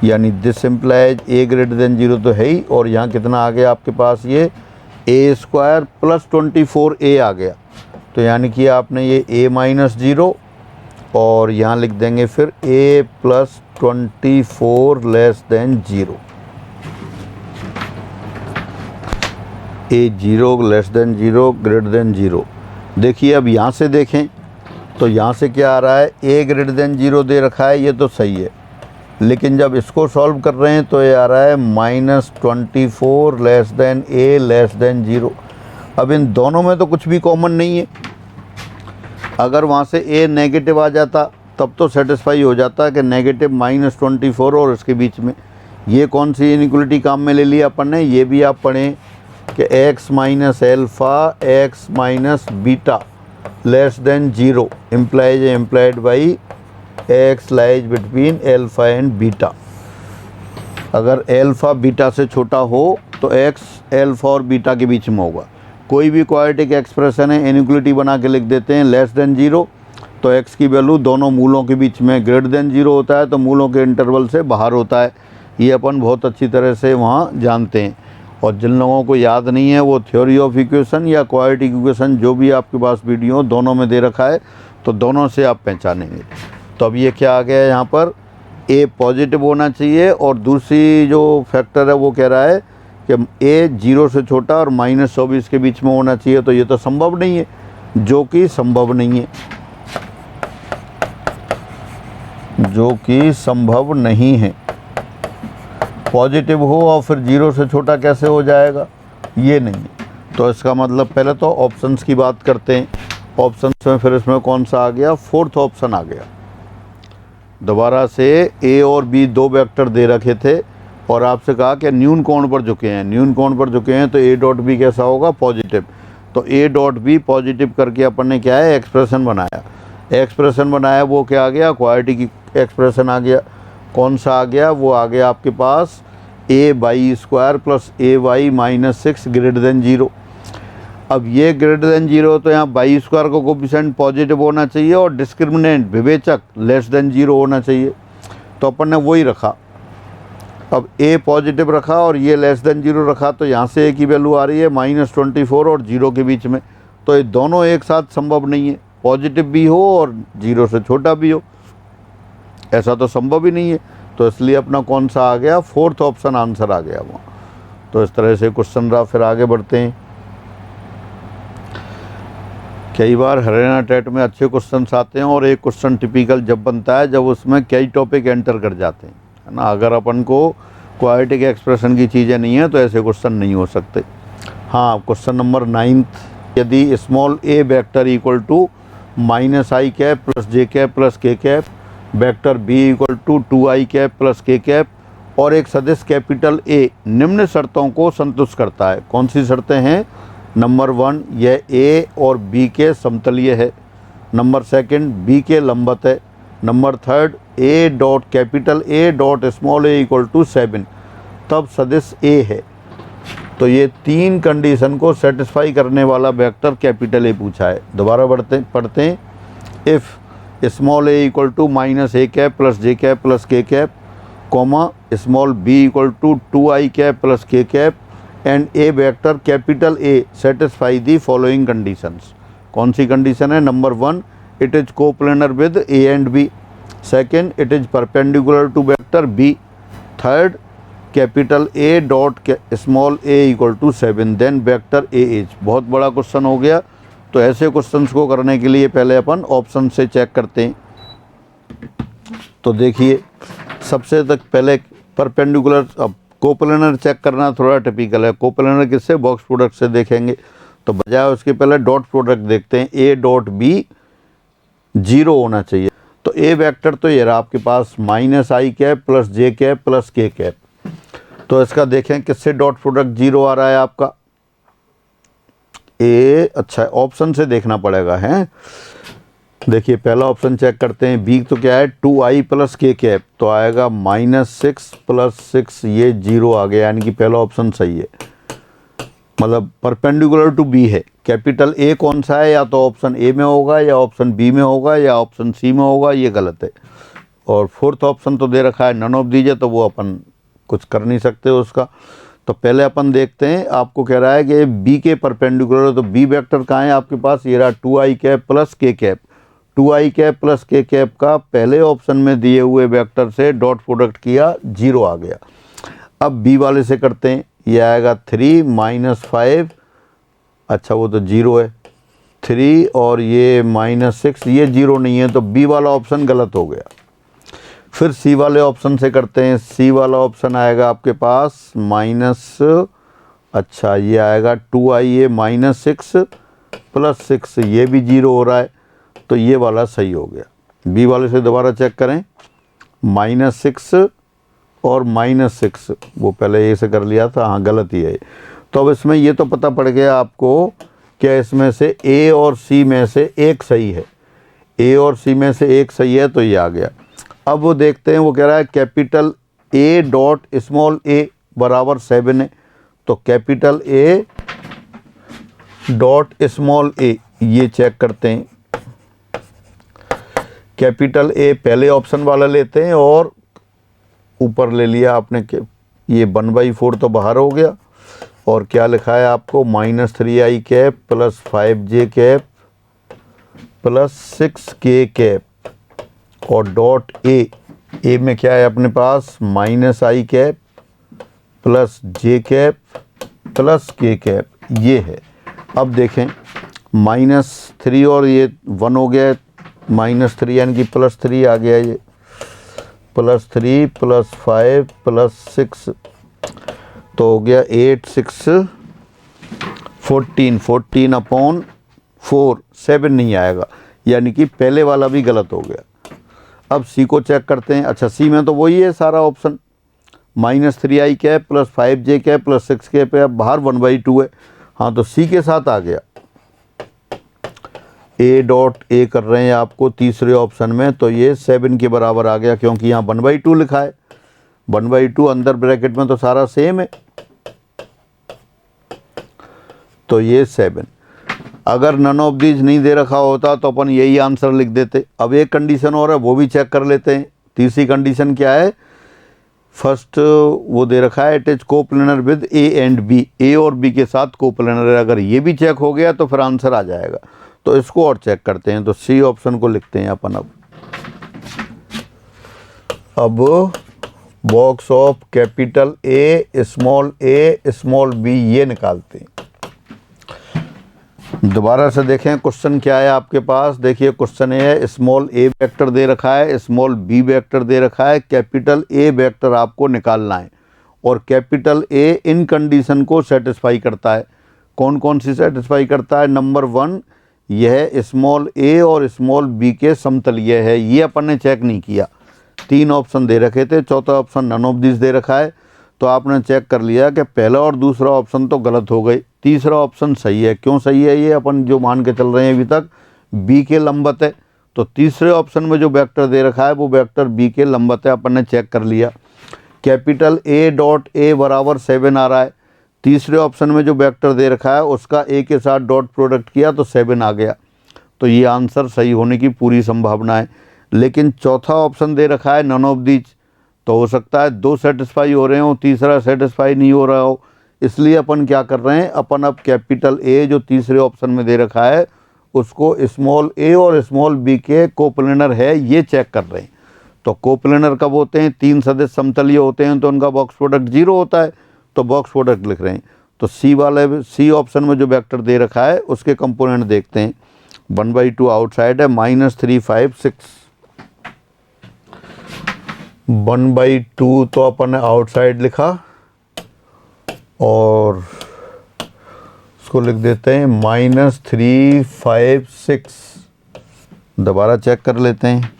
यानी this implies a greater than 0 तो है ही, और यहाँ कितना आ गया आपके पास, ये a स्क्वायर प्लस 24a आ गया, तो यानी कि आपने ये a -0 और यहाँ लिख देंगे फिर a plus 24 less than 0, a 0 less than 0 greater than 0। देखिए अब यहाँ से देखें तो यहाँ से क्या आ रहा है, a ग्रेटर देन 0 दे रखा है, ये तो सही है, लेकिन जब इसको सॉल्व कर रहे हैं तो ये आ रहा है -24 less than a less than 0। अब इन दोनों में तो कुछ भी कॉमन नहीं है, अगर वहाँ से a नेगेटिव आ जाता तब तो सेटिस्फाई हो जाता कि नेगेटिव -24 और इसके बीच में ये कौन सी इनइक्वलिटी काम में ले लिया अपन ने, ये भी आप पढ़ें कि x minus alpha x minus beta less than 0 implied by x lies between alpha and beta. अगर एल्फ़ा बीटा से छोटा हो तो x एल्फ़ा और बीटा के बीच में होगा। कोई भी क्वाड्रेटिक एक्सप्रेशन है इनइक्वलिटी बना के लिख देते हैं लेस देन 0, तो x की वैल्यू दोनों मूलों के बीच में ग्रेटर देन 0 होता है, तो मूलों के इंटरवल से बाहर होता है। ये अपन बहुत अच्छी तरह से वहाँ जानते हैं। और जिन लोगों को याद नहीं है वो थ्योरी ऑफ इक्वेशन या क्वाड्रेटिक इक्वेशन जो भी आपके पास वीडियो दोनों में दे रखा है, तो दोनों से आप पहचानेंगे। तो अब ये क्या आ गया है, यहाँ पर a पॉजिटिव होना चाहिए और दूसरी जो फैक्टर है वो कह रहा है कि a 0 से छोटा और -24 के बीच में होना चाहिए। तो ये तो संभव नहीं है, जो कि संभव नहीं है, जो कि संभव नहीं है। पॉजिटिव हो और फिर 0 से छोटा कैसे हो जाएगा, ये नहीं है। तो इसका मतलब पहले तो ऑप्शंस की बात करते हैं। ऑप्शंस में फिर इसमें कौन सा आ गया, फोर्थ ऑप्शन आ गया। दोबारा से a और b दो वेक्टर दे रखे थे और आपसे कहा कि न्यून कोण पर झुके हैं, न्यून कोण पर झुके हैं, तो a डॉट b कैसा होगा, पॉजिटिव। तो a डॉट b पॉजिटिव करके अपन ने क्या है, एक्सप्रेशन बनाया। एक्सप्रेशन बनाया वो क्या आ गया, क्वाड्रेटिक एक्सप्रेशन आ गया। कौन सा आ गया, वो आ गया आपके पास a Y square plus a Y minus 6 greater than 0। अब ये ग्रेटर देन 0 तो यहाँ बाई स्क्वायर का कोफिशिएंट पॉजिटिव होना चाहिए और डिस्क्रिमिनेंट विवेचक लेस देन 0 होना चाहिए। तो अपन ने वही रखा। अब a पॉजिटिव रखा और ये लेस देन 0 रखा, तो यहाँ से a की वैल्यू आ रही है -24 और 0 के बीच में। तो ये दोनों एक साथ संभव नहीं है, पॉजिटिव भी हो और 0 से छोटा भी हो, ऐसा तो संभव ही नहीं है। तो इसलिए अपना कौन सा आ गया, फोर्थ ऑप्शन आंसर आ गया वहाँ। तो इस तरह से क्वेश्चन रहा। फिर आगे बढ़ते हैं। कई बार हरियाणा टेट में अच्छे क्वेश्चन आते हैं और एक क्वेश्चन टिपिकल जब बनता है जब उसमें कई टॉपिक एंटर कर जाते हैं, है ना। अगर अपन को क्वाड्रेटिक एक्सप्रेशन की चीज़ें नहीं है तो ऐसे क्वेश्चन नहीं हो सकते। हाँ, क्वेश्चन नंबर 9, यदि small a vector equal to -i cap plus j cap plus k cap, vector b equal to 2i cap plus k cap और एक सदिश कैपिटल A निम्न शर्तों को संतुष्ट करता है। कौन सी शर्तें हैं, नंबर 1 यह a और b के समतलीय है, नंबर 2 b के लंबवत है, number 3 a dot capital A dot small a equal to 7 तब सदिश a है। तो ये 3 कंडीशन को सेटिस्फाई करने वाला वेक्टर कैपिटल A पूछा है। दोबारा पढ़ते हैं। If small a equal to -a cap plus j cap plus k cap, comma small b equal to 2i cap plus k cap and a vector capital A satisfy the following conditions. कौन सी condition है, number 1 it is coplanar with a and b, second it is perpendicular to vector b, third capital A dot small a equal to 7 then vector A is. बहुत बड़ा question हो गया। तो ऐसे questions को करने के लिए पहले अपन ऑप्शन से चेक करते हैं। तो देखिए, सबसे तक पहले परपेंडिकुलर, अब कोप्लेनर चेक करना थोड़ा टिपिकल है। कोप्लेनर किससे, बॉक्स प्रोडक्ट से देखेंगे। तो बजाय उसके पहले डॉट प्रोडक्ट देखते हैं। a डॉट b 0 होना चाहिए। तो a वेक्टर तो ये रहा आपके पास -i cap plus j cap plus k cap. तो इसका देखें किससे डॉट प्रोडक्ट 0 आ रहा है आपका, ए, अच्छा ऑप्शन से देखना पड़ेगा है। देखिए पहला ऑप्शन चेक करते हैं। बी तो क्या है, 2i प्लस k कैप, तो आएगा -6 प्लस 6, ये 0 आ गया, यानी कि पहला ऑप्शन सही है, मतलब परपेंडिकुलर टू बी है। कैपिटल A कौन सा है, या तो ऑप्शन ए में होगा या ऑप्शन बी में होगा या ऑप्शन सी में होगा, ये गलत है। और फोर्थ ऑप्शन तो दे रखा है नन ऑफ दीजिए, तो वो अपन कुछ कर नहीं सकते उसका। तो पहले अपन देखते हैं, आपको कह रहा है कि बी के परपेंडिकुलर, तो बी वेक्टर कहाँ है आपके पास, ये रहा 2i cap plus k cap. 2i cap plus k cap का पहले ऑप्शन में दिए हुए वेक्टर से डॉट प्रोडक्ट किया, 0 आ गया। अब बी वाले से करते हैं। ये आएगा 3 - 5, अच्छा वो तो 0 है, 3 और ये -6, ये 0 नहीं है, तो बी वाला ऑप्शन गलत हो गया। फिर सी वाले ऑप्शन से करते हैं। सी वाला ऑप्शन आएगा आपके पास अच्छा ये आएगा 2i -6 प्लस 6, ये भी 0 हो रहा है, तो ये वाला सही हो गया। बी वाले से दोबारा चेक करें। -6 और -6, वो पहले ए से कर लिया था, हाँ गलत ही है। तो अब इसमें ये तो पता पड़ गया आपको क्या इसमें से ए और सी में से एक सही है, ए और सी में से एक सही है, तो ये आ गया। अब वो देखते हैं, वो कह रहा है कैपिटल ए डॉट स्मॉल ए बराबर 7 है। तो कैपिटल ए डॉट स्मॉल ए ये चेक करते हैं। कैपिटल ए पहले ऑप्शन वाला लेते हैं और ऊपर ले लिया आपने, ये 1/4 तो बाहर हो गया, और क्या लिखा है आपको -3i cap plus 5j cap plus 6k cap और डॉट ए में क्या है अपने पास -i cap plus j cap plus k cap, ये है। अब देखें -3 और ये 1 हो गया, -3 यानी कि +3 आ गया, ये +3 + 5 + 6 तो हो गया 8 6 14, 14/4, 7 नहीं आएगा, यानी कि पहले वाला भी गलत हो गया। अब सी को चेक करते हैं। अच्छा, सी में तो वही है सारा option, -3i cap plus 5j cap plus 6k पे, अब बाहर 1/2 है। हाँ, तो सी के साथ आ गया। ए डॉट ए कर रहे हैं आपको तीसरे ऑप्शन में, तो ये 7 के बराबर आ गया, क्योंकि यहाँ 1/2 लिखा है। 1/2 अंदर ब्रैकेट में तो सारा सेम है, तो ये 7। अगर नन ऑफ दीज नहीं दे रखा होता तो अपन यही आंसर लिख देते। अब एक कंडीशन और है, वो भी चेक कर लेते हैं। तीसरी कंडीशन क्या है? फर्स्ट वो दे रखा है it is coplanar with a and b, a और बी के साथ कोप्लेनर है। अगर ये भी चेक हो गया तो फिर आंसर आ जाएगा। तो इसको और चेक करते हैं, तो सी ऑप्शन को लिखते हैं अपन। अब box of capital A small B ये निकालते हैं। दोबारा से देखें क्वेश्चन क्या है आपके पास। देखिए क्वेश्चन है स्मॉल ए वेक्टर दे रखा है, स्मॉल बी वेक्टर दे रखा है, कैपिटल ए वेक्टर आपको निकालना है, और कैपिटल ए इन कंडीशन को सेटिस्फाई करता है। कौन कौन सी सेटिस्फाई करता है? नंबर 1, यह स्मॉल ए और स्मॉल बी के समतलीय है, ये अपन ने चेक नहीं किया। 3 ऑप्शन दे रखे थे, चौथा ऑप्शन नन ऑफ दिस दे रखा है, तो आपने चेक कर लिया कि पहला और दूसरा ऑप्शन तो गलत हो गए, तीसरा ऑप्शन सही है। क्यों सही है? ये अपन जो मान के चल रहे हैं अभी तक, बी के लंबवत है, तो तीसरे ऑप्शन में जो वेक्टर दे रखा है वो वेक्टर बी के लंबवत है, अपन ने चेक कर लिया। कैपिटल ए डॉट ए बराबर 7 आ रहा है, तीसरे ऑप्शन में जो वेक्टर दे रखा है उसका ए के साथ डॉट प्रोडक्ट किया तो 7 आ गया, तो ये आंसर सही होने की पूरी संभावना है। लेकिन चौथा ऑप्शन दे रखा है नन ऑफ दीज, तो हो सकता है 2 सेटिस्फाई हो रहे हो, तीसरा सेटिस्फाई नहीं हो रहा हो। इसलिए अपन क्या कर रहे हैं, अपन अब कैपिटल ए जो तीसरे ऑप्शन में दे रखा है उसको स्मॉल ए और स्मॉल बी के कोप्लेनर है ये चेक कर रहे हैं। तो कोप्लेनर कब होते हैं? 3 सदिश समतलीय होते हैं तो उनका बॉक्स प्रोडक्ट 0 होता है, तो बॉक्स प्रोडक्ट लिख रहे हैं। तो सी ऑप्शन में जो वेक्टर दे रखा है उसके कंपोनेंट देखते हैं। 1/2 आउटसाइड है, -3 5 6, 1/2 तो अपन ने आउटसाइड लिखा, और उसको लिख देते हैं -3 5 6। दोबारा चेक कर लेते हैं,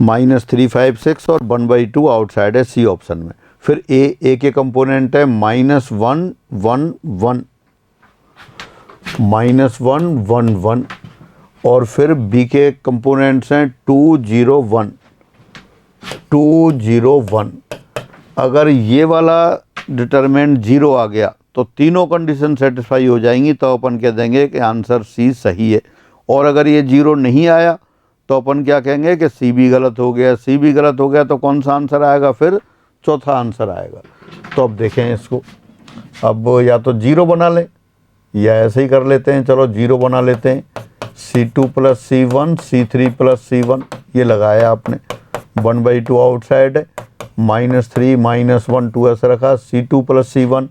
-3 5 6 और 1/2 आउटसाइड है सी ऑप्शन में। फिर ए के कंपोनेंट है -1 1 1, -1 1 1, और फिर बी के कंपोनेंट्स हैं 2 0 1 2 0 1। अगर ये वाला डिटरमिनेंट 0 आ गया तो तीनों कंडीशन सेटिस्फाई हो जाएंगी, तो अपन कह देंगे कि आंसर सी सही है। और अगर ये 0 नहीं आया तो अपन क्या कहेंगे कि सी भी गलत हो गया। सी भी गलत हो गया तो कौन सा आंसर आएगा? फिर चौथा आंसर आएगा। तो अब देखें इसको, अब या तो 0 बना लें या ऐसे ही कर लेते हैं। चलो 0 बना लेते हैं। C2 + C1 C3 + C1 ये लगाया आपने, 1/2 आउटसाइड है, -3 -1 2 ऐसा रखा। C2 + C1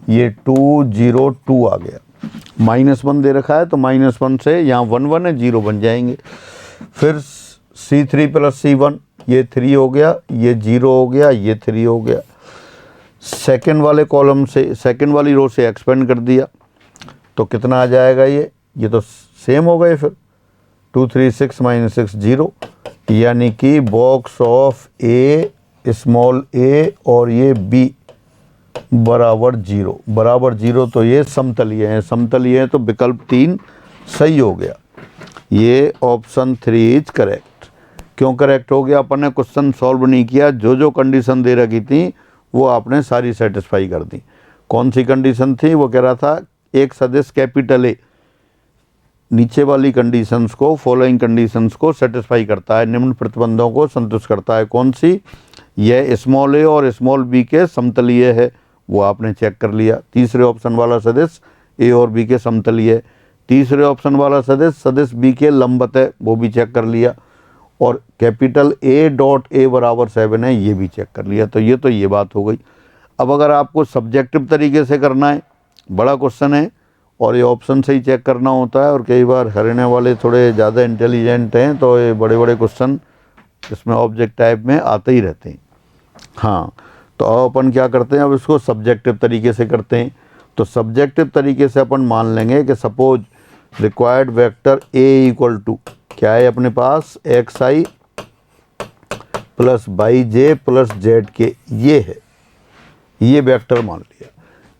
ये 2 0 2 आ गया। -1 दे रखा है तो -1 से यहाँ 1 1 है, 0 बन जाएंगे। फिर C3 + C1 ये 3 हो गया, ये 0 हो गया, ये 3 हो गया। सेकंड वाले कॉलम से, सेकंड वाली रो से एक्सपेंड कर दिया तो कितना आ जाएगा? ये तो सेम हो गए। फिर 2 3 6 -6 0, यानी कि बॉक्स ऑफ ए स्मॉल ए और ये बी बराबर जीरो, तो ये समतलीय हैं। समतलीय हैं तो विकल्प 3 सही हो गया। ये ऑप्शन 3 इज करेक्ट। क्यों करेक्ट हो गया? अपन ने क्वेश्चन सॉल्व नहीं किया, जो जो कंडीशन दे रखी थी वो आपने सारी सेटिस्फाई कर दी। कौन सी कंडीशन थी? वो कह रहा था एक सदिश कैपिटल ए नीचे वाली कंडीशंस को, फॉलोइंग कंडीशंस को सेटिस्फाई करता है, निम्न प्रतिबंधों को संतुष्ट करता है। कौन सी? यह स्मॉल ए और स्मॉल बी के समतलीय है, वो आपने चेक कर लिया। तीसरे ऑप्शन वाला सदिश ए और बी के समतलीय है। तीसरे ऑप्शन वाला सदिश बी के लंबवत है, वो भी चेक कर लिया। और कैपिटल ए डॉट ए बराबर 7 है, ये भी चेक कर लिया। तो ये बात हो गई। अब अगर आपको सब्जेक्टिव तरीके से करना है, बड़ा क्वेश्चन है और ये ऑप्शन से ही चेक करना होता है, और कई बार हरियाणा वाले थोड़े ज़्यादा इंटेलिजेंट हैं तो ये बड़े बड़े क्वेश्चन इसमें ऑब्जेक्ट टाइप में आते ही रहते हैं। हाँ, तो अब अपन क्या करते हैं, अब इसको सब्जेक्टिव तरीके से करते हैं। तो सब्जेक्टिव तरीके से अपन मान लेंगे कि suppose required vector A equal to क्या है अपने पास, X I plus Y J plus Z K, ये है, ये वेक्टर मान लिया।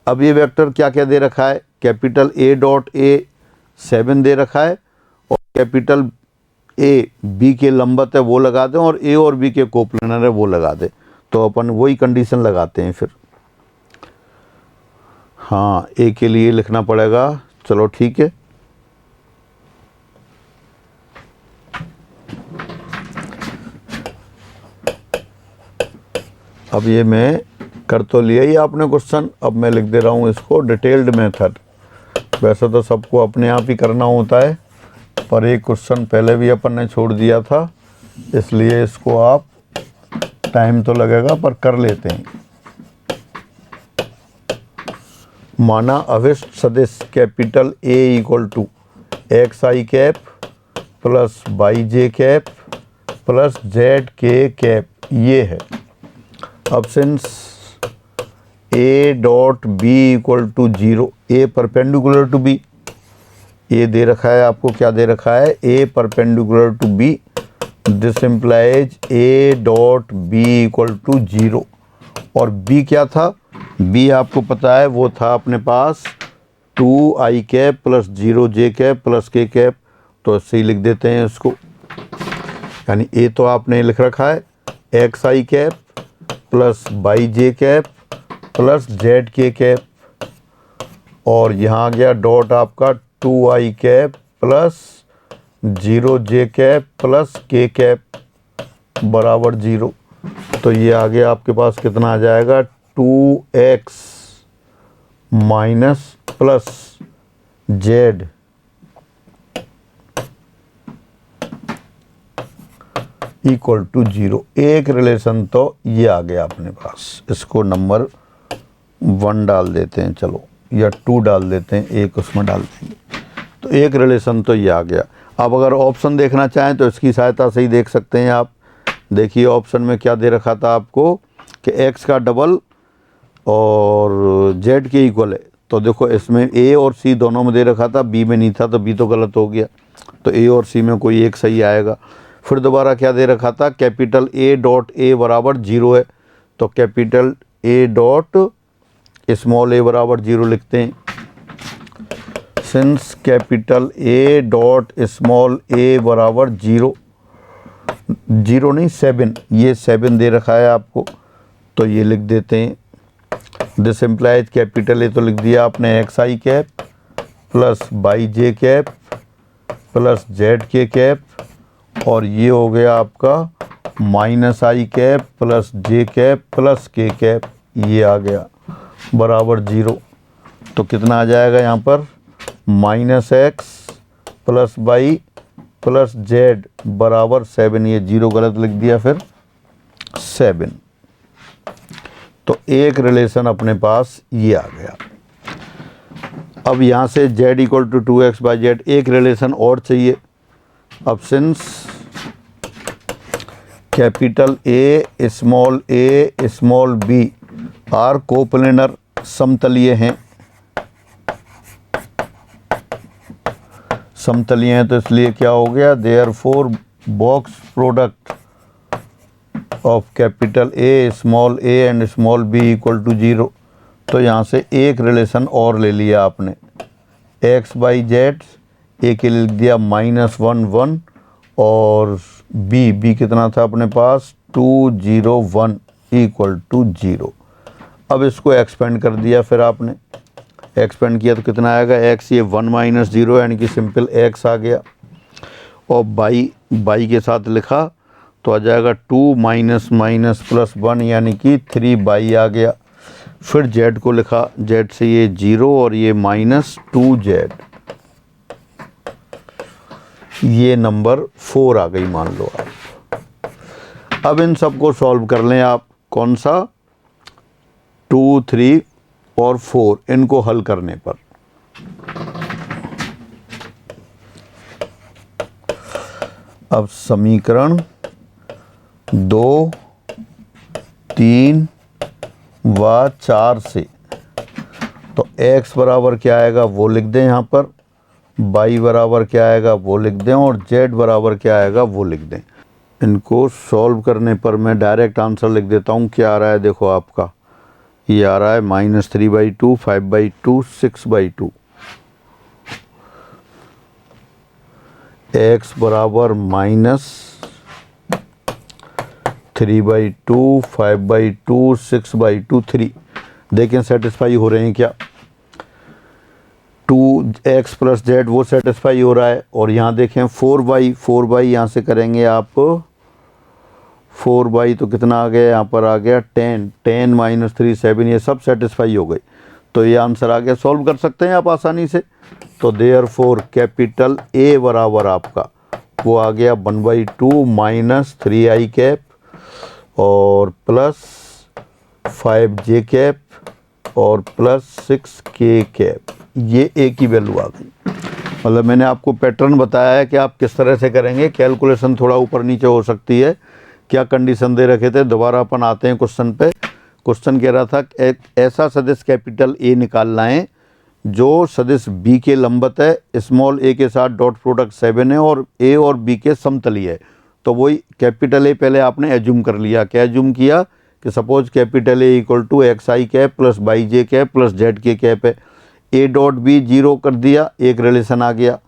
अब ये वेक्टर क्या क्या दे रखा है? कैपिटल ए डॉट ए 7 दे रखा है, और कैपिटल ए बी के लंबवत है वो लगा दें, और ए और बी के कोप्लेनर है वो लगा दें। तो अपन वही कंडीशन लगाते हैं फिर। हाँ, ए के लिए लिखना पड़ेगा, चलो ठीक है। अब ये मैं कर तो लिया ही आपने क्वेश्चन, अब मैं लिख दे रहा हूँ इसको डिटेल्ड मेथड। वैसे तो सबको अपने आप ही करना होता है, पर एक क्वेश्चन पहले भी अपन ने छोड़ दिया था, इसलिए इसको आप टाइम तो लगेगा पर कर लेते हैं। माना अभिष्ट सदिश capital a equal to x i cap plus Y j cap plus Z k cap, ये है। अब since a dot b equal to 0, a perpendicular to b, a दे रखा है आपको, क्या दे रखा है? A perpendicular to b, this implies a dot b equal to 0। और बी क्या था? बी आपको पता है वो था अपने पास 2 आई कैप प्लस 0 जे कैप प्लस के कैप, तो ऐसे ही लिख देते हैं इसको। यानी ए तो आपने लिख रखा है x i cap plus Y j cap plus Z k cap, और यहाँ आ गया डॉट आपका 2 आई कैप प्लस 0 जे कैप प्लस के कैप बराबर 0। तो ये आ गया आपके पास, कितना आ जाएगा? 2x minus plus Z equal to 0। एक रिलेशन तो ये आ गया अपने पास, इसको नंबर 1 डाल देते हैं, चलो, या 2 डाल देते हैं, एक उसमें डाल देंगे। तो एक रिलेशन तो ये आ गया। अब अगर ऑप्शन देखना चाहें तो इसकी सहायता से ही देख सकते हैं आप। देखिए ऑप्शन में क्या दे रखा था आपको कि x का डबल और z के इक्वल है। तो देखो इसमें a और c दोनों में दे रखा था, b में नहीं था, तो b तो गलत हो गया। तो a और c में कोई एक सही आएगा। फिर दोबारा क्या दे रखा था? कैपिटल a डॉट a बराबर 0 है, तो capital a dot small a बराबर 0 लिखते हैं। Since capital A dot small a बराबर 0 नहीं 7, ये 7 दे रखा है आपको, तो ये लिख देते हैं। दिस इम्प्लाइज कैपिटल A तो लिख दिया आपने x i cap plus Y j cap plus Z k cap, और ये हो गया आपका माइनस आई कैप प्लस जे कैप प्लस के कैप, ये आ गया बराबर 0। तो कितना आ जाएगा यहाँ पर? Minus X plus Y plus Z बराबर 7, ये 0 गलत लिख दिया, फिर 7। तो एक रिलेशन अपने पास ये आ गया। अब यहाँ से z equal to 2x by z, एक रिलेशन और चाहिए। अब since capital A small b are coplanar, समतलीय हैं, समतलीय हैं, तो इसलिए क्या हो गया? Therefore box product of capital A, small a and small b equal to 0। तो यहाँ से एक रिलेशन और ले लिया आपने, एक्स बाई जेड, ए के लिए लिख दिया -1 1 और बी कितना था अपने पास 2 0 1 इक्वल टू 0। अब इसको एक्सपेंड कर दिया, फिर आपने एक्सपेंड किया तो कितना आएगा एक्स, ये 1 - 0 यानी कि सिंपल एक्स आ गया, और बाई के साथ लिखा तो आ जाएगा 2 - +1 यानी कि 3 बाई आ गया। फिर जेड को लिखा, जेड से ये 0 और ये -2 जेड, ये नंबर 4 आ गई मान लो आप। अब इन सबको सॉल्व कर लें आप, कौन सा 2 3 और 4, इनको हल करने पर अब समीकरण 2 3 व 4 से तो x बराबर क्या आएगा वो लिख दें यहाँ पर, y बराबर क्या आएगा वो लिख दें, और z बराबर क्या आएगा वो लिख दें। इनको सॉल्व करने पर मैं डायरेक्ट आंसर लिख देता हूँ। क्या आ रहा है देखो आपका, ये आ रहा है -3/2, 5/2, 6/2। x बराबर -3/2, 5/2, 6/2, 3। देखें सेटिस्फाई हो रहे हैं क्या, 2x + z वो सेटिस्फाई हो रहा है, और यहाँ देखें 4/4 यहाँ से करेंगे आप 4 तो कितना आ गया यहाँ पर आ गया 10 - 3 7, ये सब सेटिस्फाई हो गई। तो ये आंसर आ गया, सॉल्व कर सकते हैं आप आसानी से। तो देयरफॉर कैपिटल A बराबर आपका वो आ गया 1/2 - 3i कैप और +5j कैप और +6k कैप, ये A की वैल्यू आ गई। मतलब मैंने आपको पैटर्न बताया है कि आप किस तरह से करेंगे। कैलकुलेशन थोड़ा ऊपर नीचे हो सकती है। क्या कंडीशन दे रखे थे, दोबारा अपन आते हैं क्वेश्चन पे। क्वेश्चन कह रहा था एक ऐसा सदिश कैपिटल A निकालना है जो सदिश B के लंबवत है, स्मॉल a के साथ डॉट प्रोडक्ट 7 है और A और B के समतली है। तो वही कैपिटल A पहले आपने एज्यूम कर लिया। क्या एज्यूम किया कि suppose capital A equal to XI cap + YJ cap + ZK cap है। A डॉट B 0 कर दिया, एक रिलेशन आ गया।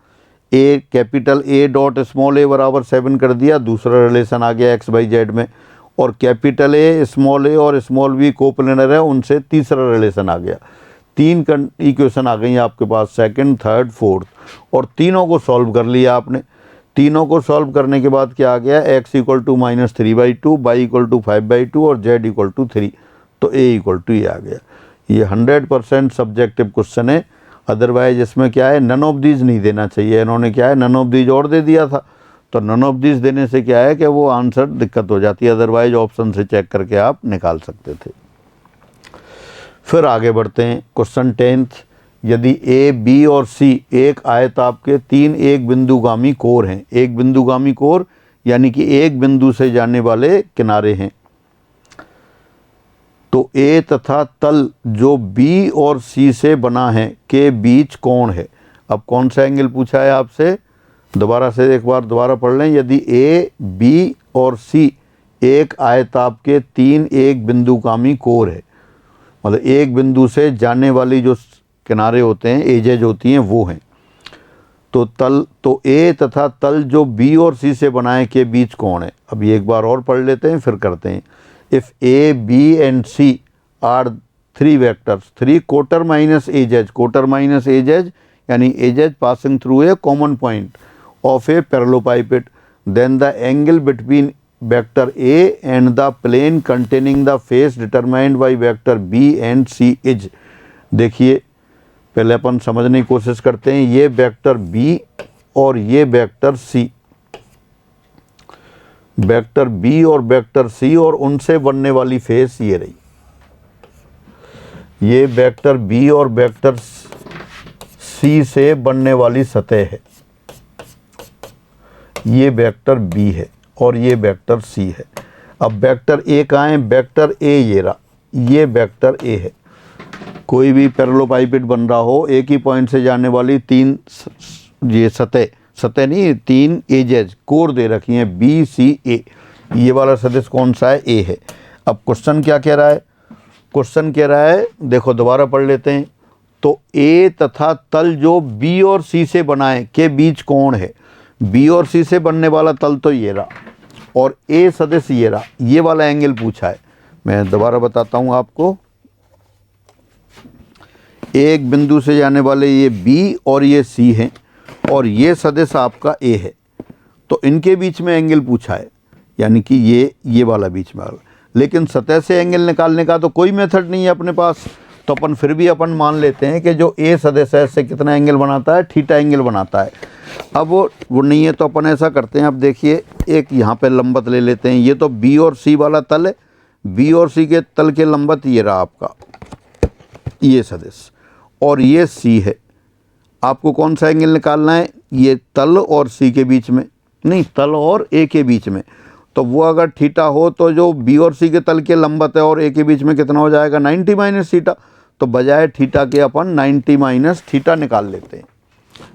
A capital A dot small a बराबर 7 कर दिया, दूसरा रिलेशन आ गया XYZ में। और कैपिटल A स्मॉल a और स्मॉल b कोप्लेनर है, उनसे तीसरा रिलेशन आ गया। 3 इक्वेशन आ गई आपके पास, सेकंड, थर्ड, फोर्थ, और तीनों को सॉल्व कर लिया आपने। तीनों को सॉल्व करने के बाद क्या आ गया, x equal to -3/2, y equal to 5/2 और z इक्वल टू 3। तो a इक्वल टू ये आ गया। ये 100% सब्जेक्टिव क्वेश्चन है। अदरवाइज इसमें क्या है, नन ऑफ दीज नहीं देना चाहिए। इन्होंने क्या है, नन ऑफ दीज और दे दिया था। तो नन ऑफ दीज देने से क्या है कि वो आंसर दिक्कत हो जाती है। अदरवाइज ऑप्शन से चेक करके आप निकाल सकते थे। फिर आगे बढ़ते हैं। क्वेश्चन 10th, यदि A, B और C एक आयताप के 3 एक बिंदुगामी कोर हैं। एक बिंदुगामी कोर यानी कि एक बिंदु से जाने वाले किनारे हैं। तो A तथा तल जो B और C से बना है के बीच कोण है। अब कौन सा एंगल पूछा है आपसे, दोबारा से एक बार दोबारा पढ़ लें। यदि A, B और C एक आयताप के 3 एक बिंदुगामी कोर है, मतलब एक बिंदु से जाने वाली जो किनारे होते हैं, एजेज होती हैं, वो हैं। तो A तथा तल जो B और C से बनाए के बीच कोण है। अब ये एक बार और पढ़ लेते हैं फिर करते हैं। If A, B and C are 3 vectors, 3 quarter minus edges, quarter minus edges यानी edges passing through a common point of a parallelepiped, then the angle between vector A and the plane containing the face determined by vector B and C is। देखिए पहले अपन समझने की कोशिश करते हैं। ये vector B और ये वेक्टर C, वेक्टर B और वेक्टर C और उनसे बनने वाली फेस ये रही। ये वेक्टर B और वेक्टर C से बनने वाली सतह है। ये वेक्टर B है और ये वेक्टर C है। अब वेक्टर A कहाँ है, वेक्टर A ये रहा, ये वेक्टर A है। कोई भी पैरेललोपाइपेड बन रहा हो, एक ही पॉइंट से जाने वाली 3 ये सतह नहीं, 3 एजेज कोर दे रखी हैं B, C, A। ये वाला सदिश कौन सा है, ए है। अब क्वेश्चन क्या कह रहा है, क्वेश्चन कह रहा है, देखो दोबारा पढ़ लेते हैं। तो ए तथा तल जो बी और सी से बनाए के बीच कोण है, बी और सी से बनने वाला तल तो ये रहा और ए सदिश ये रहा, ये वाला एंगल पूछा है। मैं दोबारा बताता हूँ आपको, एक बिंदु से जाने वाले ये बी और ये सी हैं और ये सदिश आपका ए है, तो इनके बीच में एंगल पूछा है, यानी कि ये वाला बीच में आ गया। लेकिन सतह से एंगल निकालने का तो कोई मेथड नहीं है अपने पास, तो अपन फिर भी अपन मान लेते हैं कि जो ए सदिश है इससे कितना एंगल बनाता है, थीटा एंगल बनाता है। अब वो नहीं है तो अपन ऐसा करते हैं, अब देखिए एक यहाँ पे लंबत ले लेते हैं, ये तो बी और सी वाला तल है, बी और सी के तल के लंबत ये रहा आपका ये सदिश, और ये सी है। आपको कौन सा एंगल निकालना है, ये तल और सी के बीच में, नहीं तल और ए के बीच में। तो वो अगर थीटा हो तो जो बी और सी के तल के लंबत है और ए के बीच में कितना हो जाएगा, 90 माइनस थीटा। तो बजाय थीटा के अपन 90 माइनस थीटा निकाल लेते हैं।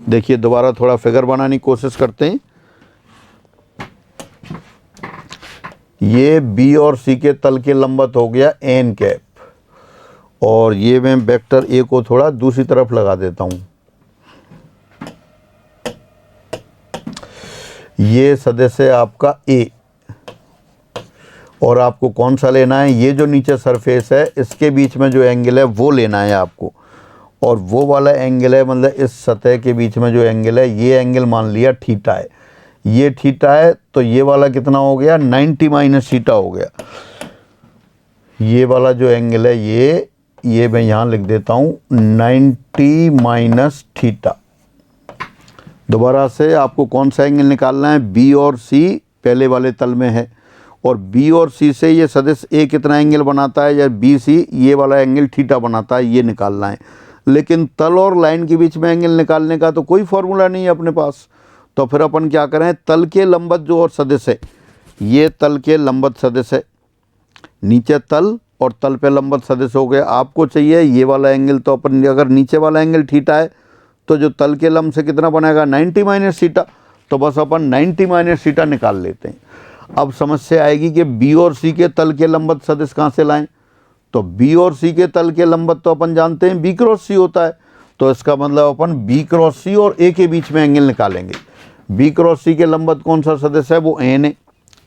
देखिए दोबारा थोड़ा फिगर बनाने की कोशिश करते हैं। ये बी और सी के तल के लंबत हो गया एन कैप, और ये मैं वेक्टर ए को थोड़ा दूसरी तरफ लगा देता हूँ। ये सदिश है आपका ए, और आपको कौन सा लेना है, ये जो नीचे सरफेस है इसके बीच में जो एंगल है वो लेना है आपको, और वो वाला एंगल है मतलब इस सतह के बीच में जो एंगल है ये एंगल मान लिया थीटा है, ये थीटा है। तो ये वाला कितना हो गया, 90 माइनस थीटा हो गया। ये वाला जो एंगल है ये मैं यहाँ लिख देता हूँ 90 माइनस थीटा। दोबारा से आपको कौन सा एंगल निकालना है, बी और सी पहले वाले तल में है, और बी और सी से ये सदिश ए कितना एंगल बनाता है, या बी सी ये वाला एंगल थीटा बनाता है, ये निकालना है। लेकिन तल और लाइन के बीच में एंगल निकालने का तो कोई फॉर्मूला नहीं है अपने पास। तो फिर अपन क्या करें, तल के लंबत जो और सदिश है, ये तल के लंबत सदिश है, नीचे तल और तल पे लंबत सदिश हो गया। आपको चाहिए ये वाला एंगल, तो अपन अगर नीचे वाला एंगल थीटा है तो जो तल के लंब से कितना बनेगा, 90 माइनस थीटा। तो बस अपन 90 माइनस थीटा निकाल लेते हैं। अब समस्या आएगी कि बी और सी के तल के लंबत सदिश कहाँ से लाएं, तो बी और सी के तल के लंबत तो अपन जानते हैं बी क्रॉस सी होता है, तो इसका मतलब अपन बी क्रॉस सी और ए के बीच में एंगल निकालेंगे। बी क्रॉस सी के लंबत कौन सा सदिश है, वो एन है,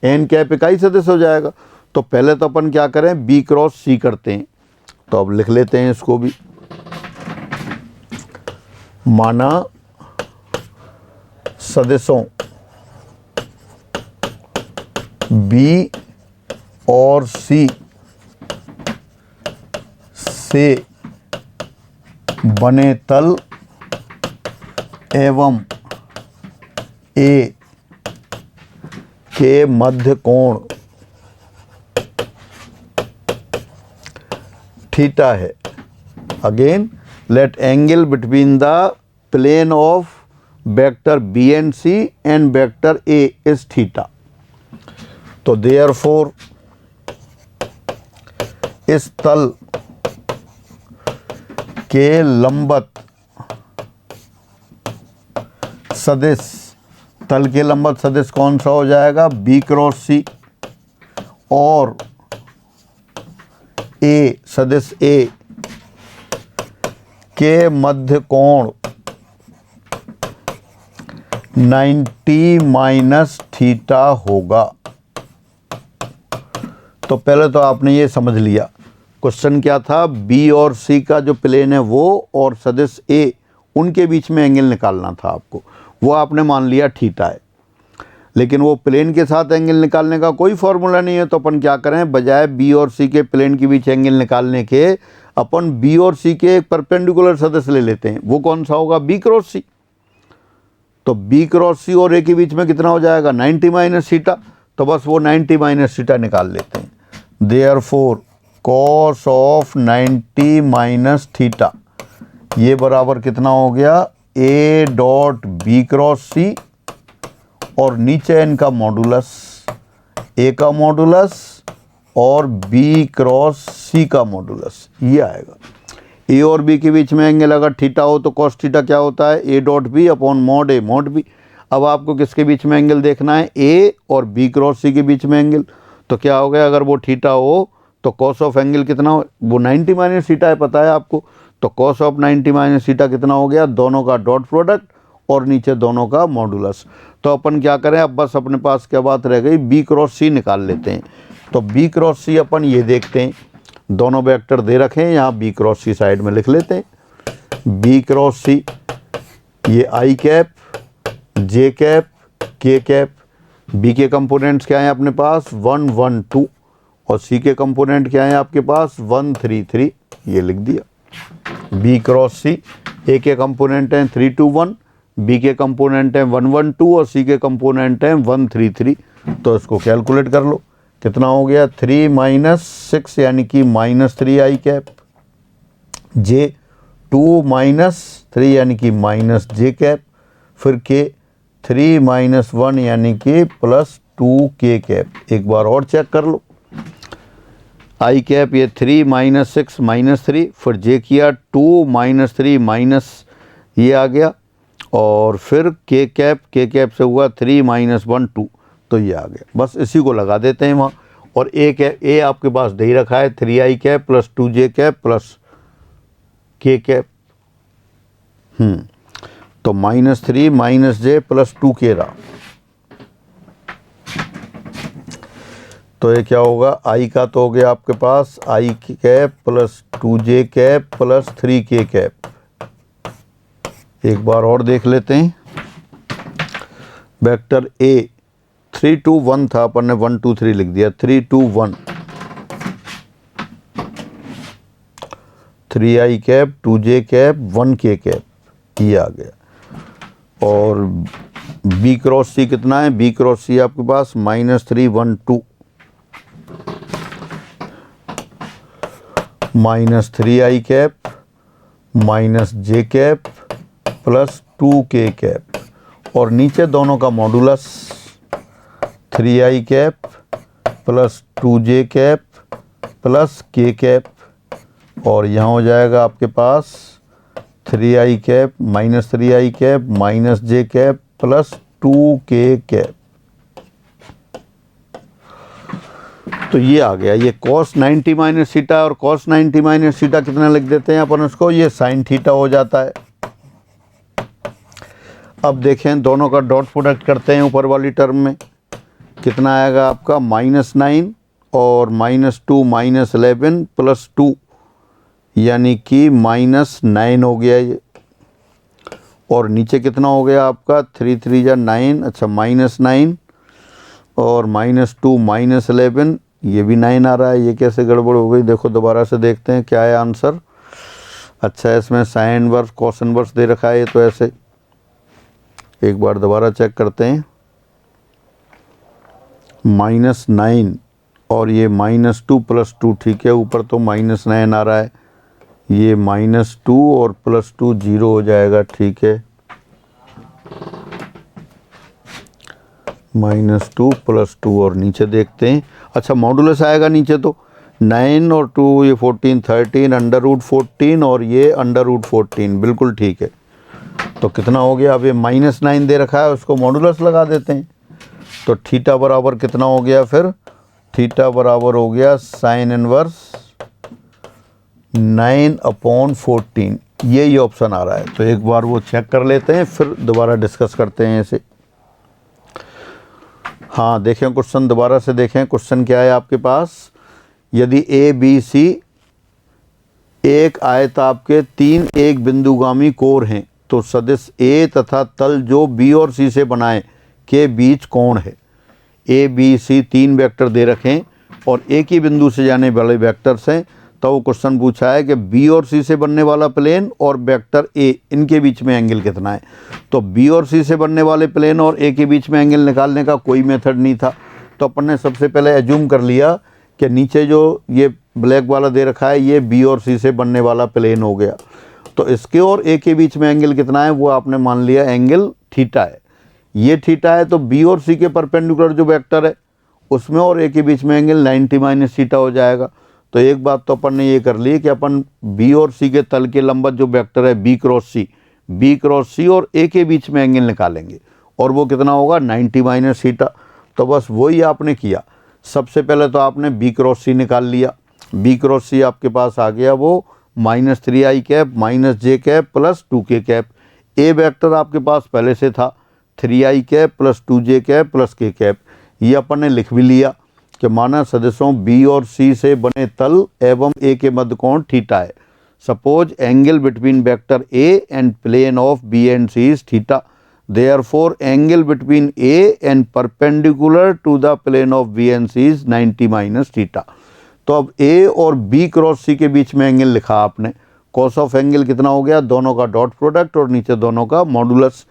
एन कैप इकाई सदिश हो जाएगा। तो पहले तो अपन क्या करें, बी क्रॉस सी करते हैं। तो अब लिख लेते हैं इसको भी, माना सदिशों बी और सी से बने तल एवं ए के मध्य कोण थीटा है। Again let angle between the plane of vector B and C and vector A is theta. तो देयरफॉर इस तल के लंबत सदिश, तल के लंबत सदिश कौन सा हो जाएगा, बी क्रॉस सी, और ए सदिश ए के मध्य कोण 90 माइनस थीटा होगा। तो पहले तो आपने ये समझ लिया क्वेश्चन क्या था, बी और सी का जो प्लेन है वो और सदिश ए, उनके बीच में एंगल निकालना था आपको, वो आपने मान लिया थीटा है। लेकिन वो प्लेन के साथ एंगल निकालने का कोई फॉर्मूला नहीं है, तो अपन क्या करें, बजाय बी और सी के प्लेन के बीच एंगल निकालने के अपन बी और सी के एक परपेंडिकुलर सदिश ले लेते हैं। वो कौन सा होगा, बी क्रॉस सी। तो बी क्रॉस सी और ए के बीच में कितना हो जाएगा, 90 माइनस थीटा। तो बस वो 90 माइनस थीटा निकाल लेते हैं। Therefore cos of 90 minus theta ये बराबर कितना हो गया, ए डॉट बी क्रॉस सी, और नीचे इनका मॉडुलस, ए का मॉडुलस और बी क्रॉस सी का मॉडुलस, ये आएगा। ए और बी के बीच में एंगल अगर थीटा हो तो कॉस थीटा क्या होता है, A dot B upon mod A mod B. अब आपको किसके बीच में एंगल देखना है, ए और बी क्रॉस सी के बीच में एंगल। तो क्या हो गया, अगर वो थीटा हो तो कॉस ऑफ एंगल कितना हो, वो 90 माइनस थीटा है, पता है आपको। तो कॉस ऑफ 90 माइनस थीटा कितना हो गया, दोनों का डॉट प्रोडक्ट और नीचे दोनों का मॉडुलस। तो अपन क्या करें, अब बस अपने पास क्या बात रह गई, बी क्रॉस सी निकाल लेते हैं। तो बी क्रॉस सी अपन ये देखते हैं, दोनों वेक्टर दे रखे हैं, यहाँ बी क्रॉस सी साइड में लिख लेते हैं। बी क्रॉस सी, ये आई कैप, जे कैप, के कैप। बी के कंपोनेंट्स क्या हैं अपने पास, 1 1 2, और सी के कंपोनेंट क्या हैं आपके पास, 1 3 3। ये लिख दिया। बी क्रॉस सी, ए के कंपोनेंट हैं 3 2 1, बी के कंपोनेंट हैं 1 1 2 और सी के कंपोनेंट हैं 1 3 3। तो इसको कैलकुलेट कर लो, कितना हो गया, 3 माइनस 6 यानी कि -3 आई कैप, जे 2 माइनस 3 यानी कि माइनस जे कैप, फिर के 3 माइनस 1 यानी कि +2 के कैप। एक बार और चेक कर लो, आई कैप ये 3 माइनस 6 -3, फिर जे किया 2 माइनस 3 माइनस ये आ गया, और फिर के कैप से हुआ 3 माइनस 1 2, तो ये आ गया। बस इसी को लगा देते हैं वहाँ। और ए आपके पास दे ही रखा है 3 आई कैप प्लस 2 जे कैप प्लस के कैप। तो -3 माइनस जे प्लस 2 के रहा। तो ये क्या होगा, आई का तो हो गया आपके पास आई कैप प्लस 2 जे कैप प्लस 3 के कैप। एक बार और देख लेते हैं, वेक्टर ए 3 2 1 था, अपन ने 1 2 3 लिख दिया, 3 2 1, 3 आई कैप 2 जे कैप 1 के कैप, ये आ गया। और बी क्रॉस सी कितना है, बी क्रॉस सी आपके पास -3 1 2, -3 आई कैप माइनस जे कैप प्लस 2 के कैप, और नीचे दोनों का मॉडुलस 3 आई कैप प्लस 2 जे कैप प्लस के कैप, और यहाँ हो जाएगा आपके पास 3 आई कैप -3 आई कैप माइनस जे कैप प्लस 2 के कैप। तो ये आ गया, ये cos 90 माइनस थीटा और cos 90 माइनस थीटा कितना लिख देते हैं अपन उसको, ये sin थीटा हो जाता है। अब देखें, दोनों का डॉट प्रोडक्ट करते हैं ऊपर वाली टर्म में, कितना आएगा आपका -9 और -2 -11 प्लस 2 यानी कि -9 हो गया ये। और नीचे कितना हो गया आपका, 3 3 जा 9, अच्छा -9 और -2 -11, ये भी 9 आ रहा है। ये कैसे गड़बड़ हो गई, देखो दोबारा से देखते हैं क्या है आंसर। अच्छा, इसमें साइन इनवर्स कॉस इनवर्स दे रखा है, ये तो ऐसे। एक बार दोबारा चेक करते हैं, -9 और ये -2 प्लस 2, ठीक है, ऊपर तो -9 आ रहा है, ये -2 और +2 0 हो जाएगा, ठीक है, -2 + 2, और नीचे देखते हैं। अच्छा, मॉडुलस आएगा नीचे, तो 9 और 2 ये 14 13 √14 और ये √14, बिल्कुल ठीक है। तो कितना हो गया, अब ये -9 दे रखा है, उसको मॉडुलस लगा देते हैं। तो थीटा बराबर कितना हो गया, फिर थीटा बराबर हो गया साइन इनवर्स 9/14, यही ऑप्शन आ रहा है। तो एक बार वो चेक कर लेते हैं, फिर दोबारा डिस्कस करते हैं इसे। हाँ, देखें क्वेश्चन, दोबारा से देखें क्वेश्चन क्या है आपके पास। यदि ए बी सी एक आयताप के 3 एक बिंदुगामी कोर हैं, तो सदिश ए तथा तल जो बी और सी से बनाए के बीच कोण है। ए बी सी 3 वेक्टर दे रखें और एक ही बिंदु से जाने वाले वेक्टर्स हैं। तो वो क्वेश्चन पूछा है कि बी और सी से बनने वाला प्लेन और वेक्टर ए, इनके बीच में एंगल कितना है। तो बी और सी से बनने वाले प्लेन और ए के बीच में एंगल निकालने का कोई मेथड नहीं था। तो अपन ने सबसे पहले एज्यूम कर लिया कि नीचे जो ये ब्लैक वाला दे रखा है, ये बी और सी से बनने वाला प्लेन हो गया। तो इसके और ए के बीच में एंगल कितना है, वो आपने मान लिया एंगल थीटा है। ये थीटा है, तो बी और सी के परपेंडिकुलर जो वेक्टर है उसमें और ए के बीच में एंगल 90 माइनस थीटा हो जाएगा। तो एक बात तो अपन ने ये कर ली कि अपन बी और सी के तल के लंबवत जो वेक्टर है बी क्रॉस सी और ए के बीच में एंगल निकालेंगे, और वो कितना होगा 90 माइनस थीटा। तो बस वही आपने किया। सबसे पहले तो आपने बी क्रॉस सी निकाल लिया। बी क्रॉस सी आपके पास आ गया वो -3i कैप माइनस जे कैप प्लस 2k कैप। ए वेक्टर आपके पास पहले से था 3i cap plus 2j cap plus k cap. ये अपन ने लिख भी लिया कि माना सदिशों बी और सी से बने तल एवं ए के मध्य कोण थीटा है। Suppose angle between vector A and plane of B and C is theta. Therefore, angle between A and perpendicular to the plane of B and C is 90 minus theta। तो अब A और B cross C के बीच में angle लिखा आपने। Cos of angle कितना हो गया, दोनों का डॉट प्रोडक्ट और नीचे दोनों का मॉडुलस।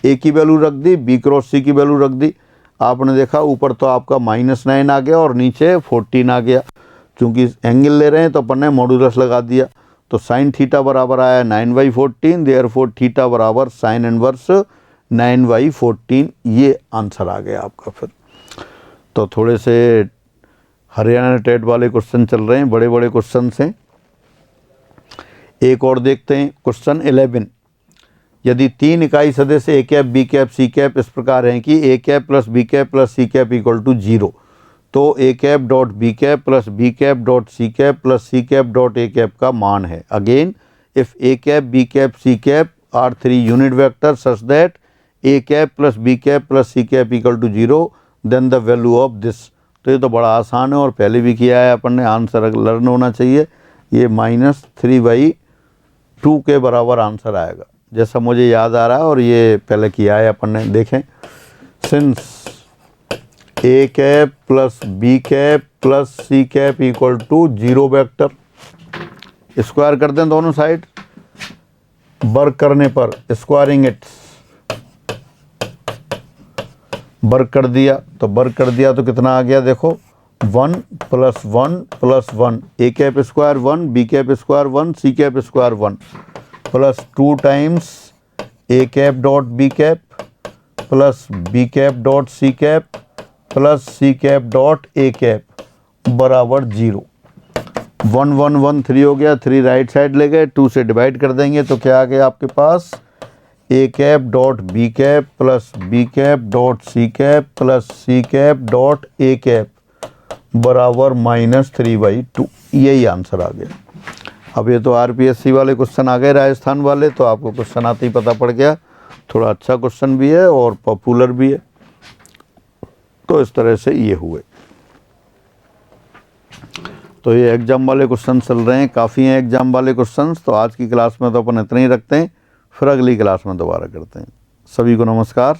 A की वैल्यू रख दी, B क्रॉस C की वैल्यू रख दी। आपने देखा ऊपर तो आपका -9 आ गया और नीचे 14 आ गया। चूँकि एंगल ले रहे हैं तो अपन ने मॉडुलस लगा दिया। तो साइन थीटा बराबर आया 9/14। देयरफॉर थीटा बराबर साइन इनवर्स 9/14। ये आंसर आ गया आपका। फिर तो थोड़े से हरियाणा टेट वाले क्वेश्चन चल रहे हैं, बड़े बड़े क्वेश्चन हैं। एक और देखते हैं क्वेश्चन 11। यदि 3 इकाई सदिश a cap B cap C cap इस प्रकार हैं कि ए cap plus B cap plus C cap equal to 0, तो ए cap dot B cap plus B cap dot सी कैप प्लस सी कैप डॉट ए कैप का मान है। Again if a cap B cap C cap are 3 unit vector such that a cap plus B cap plus C cap equal to 0 then the value of this. तो ये तो बड़ा आसान है और पहले भी किया है अपन ने, आंसर लर्न होना चाहिए। ये -3/2 के बराबर आंसर आएगा जैसा मुझे याद आ रहा है, और ये पहले किया है अपन ने। देखें, since A cap plus B cap plus C cap equal to 0 vector, square कर दें दोनों साइड। वर्क करने पर स्क्वायरिंग इट, वर्क कर दिया तो कितना आ गया देखो, 1 + 1 + 1 A cap square 1 B cap square 1 C cap square 1 plus 2 times A cap dot B cap plus B cap dot C cap plus C cap dot A cap बराबर 0। 1 1 1 3 हो गया, 3 राइट साइड ले गए, 2 से डिवाइड कर देंगे तो क्या आ गया आपके पास, a cap dot B cap plus B cap dot C cap plus C cap dot A cap बराबर -3/2। यही आंसर आ गया। अब ये तो आरपीएससी वाले क्वेश्चन आ गए राजस्थान वाले, तो आपको क्वेश्चन आते ही पता पड़ गया। थोड़ा अच्छा क्वेश्चन भी है और पॉपुलर भी है। तो इस तरह से ये हुए। तो ये एग्जाम वाले क्वेश्चन चल रहे हैं, काफ़ी हैं एग्जाम वाले क्वेश्चंस। तो आज की क्लास में तो अपन इतना ही रखते हैं, फिर अगली क्लास में दोबारा करते हैं। सभी को नमस्कार।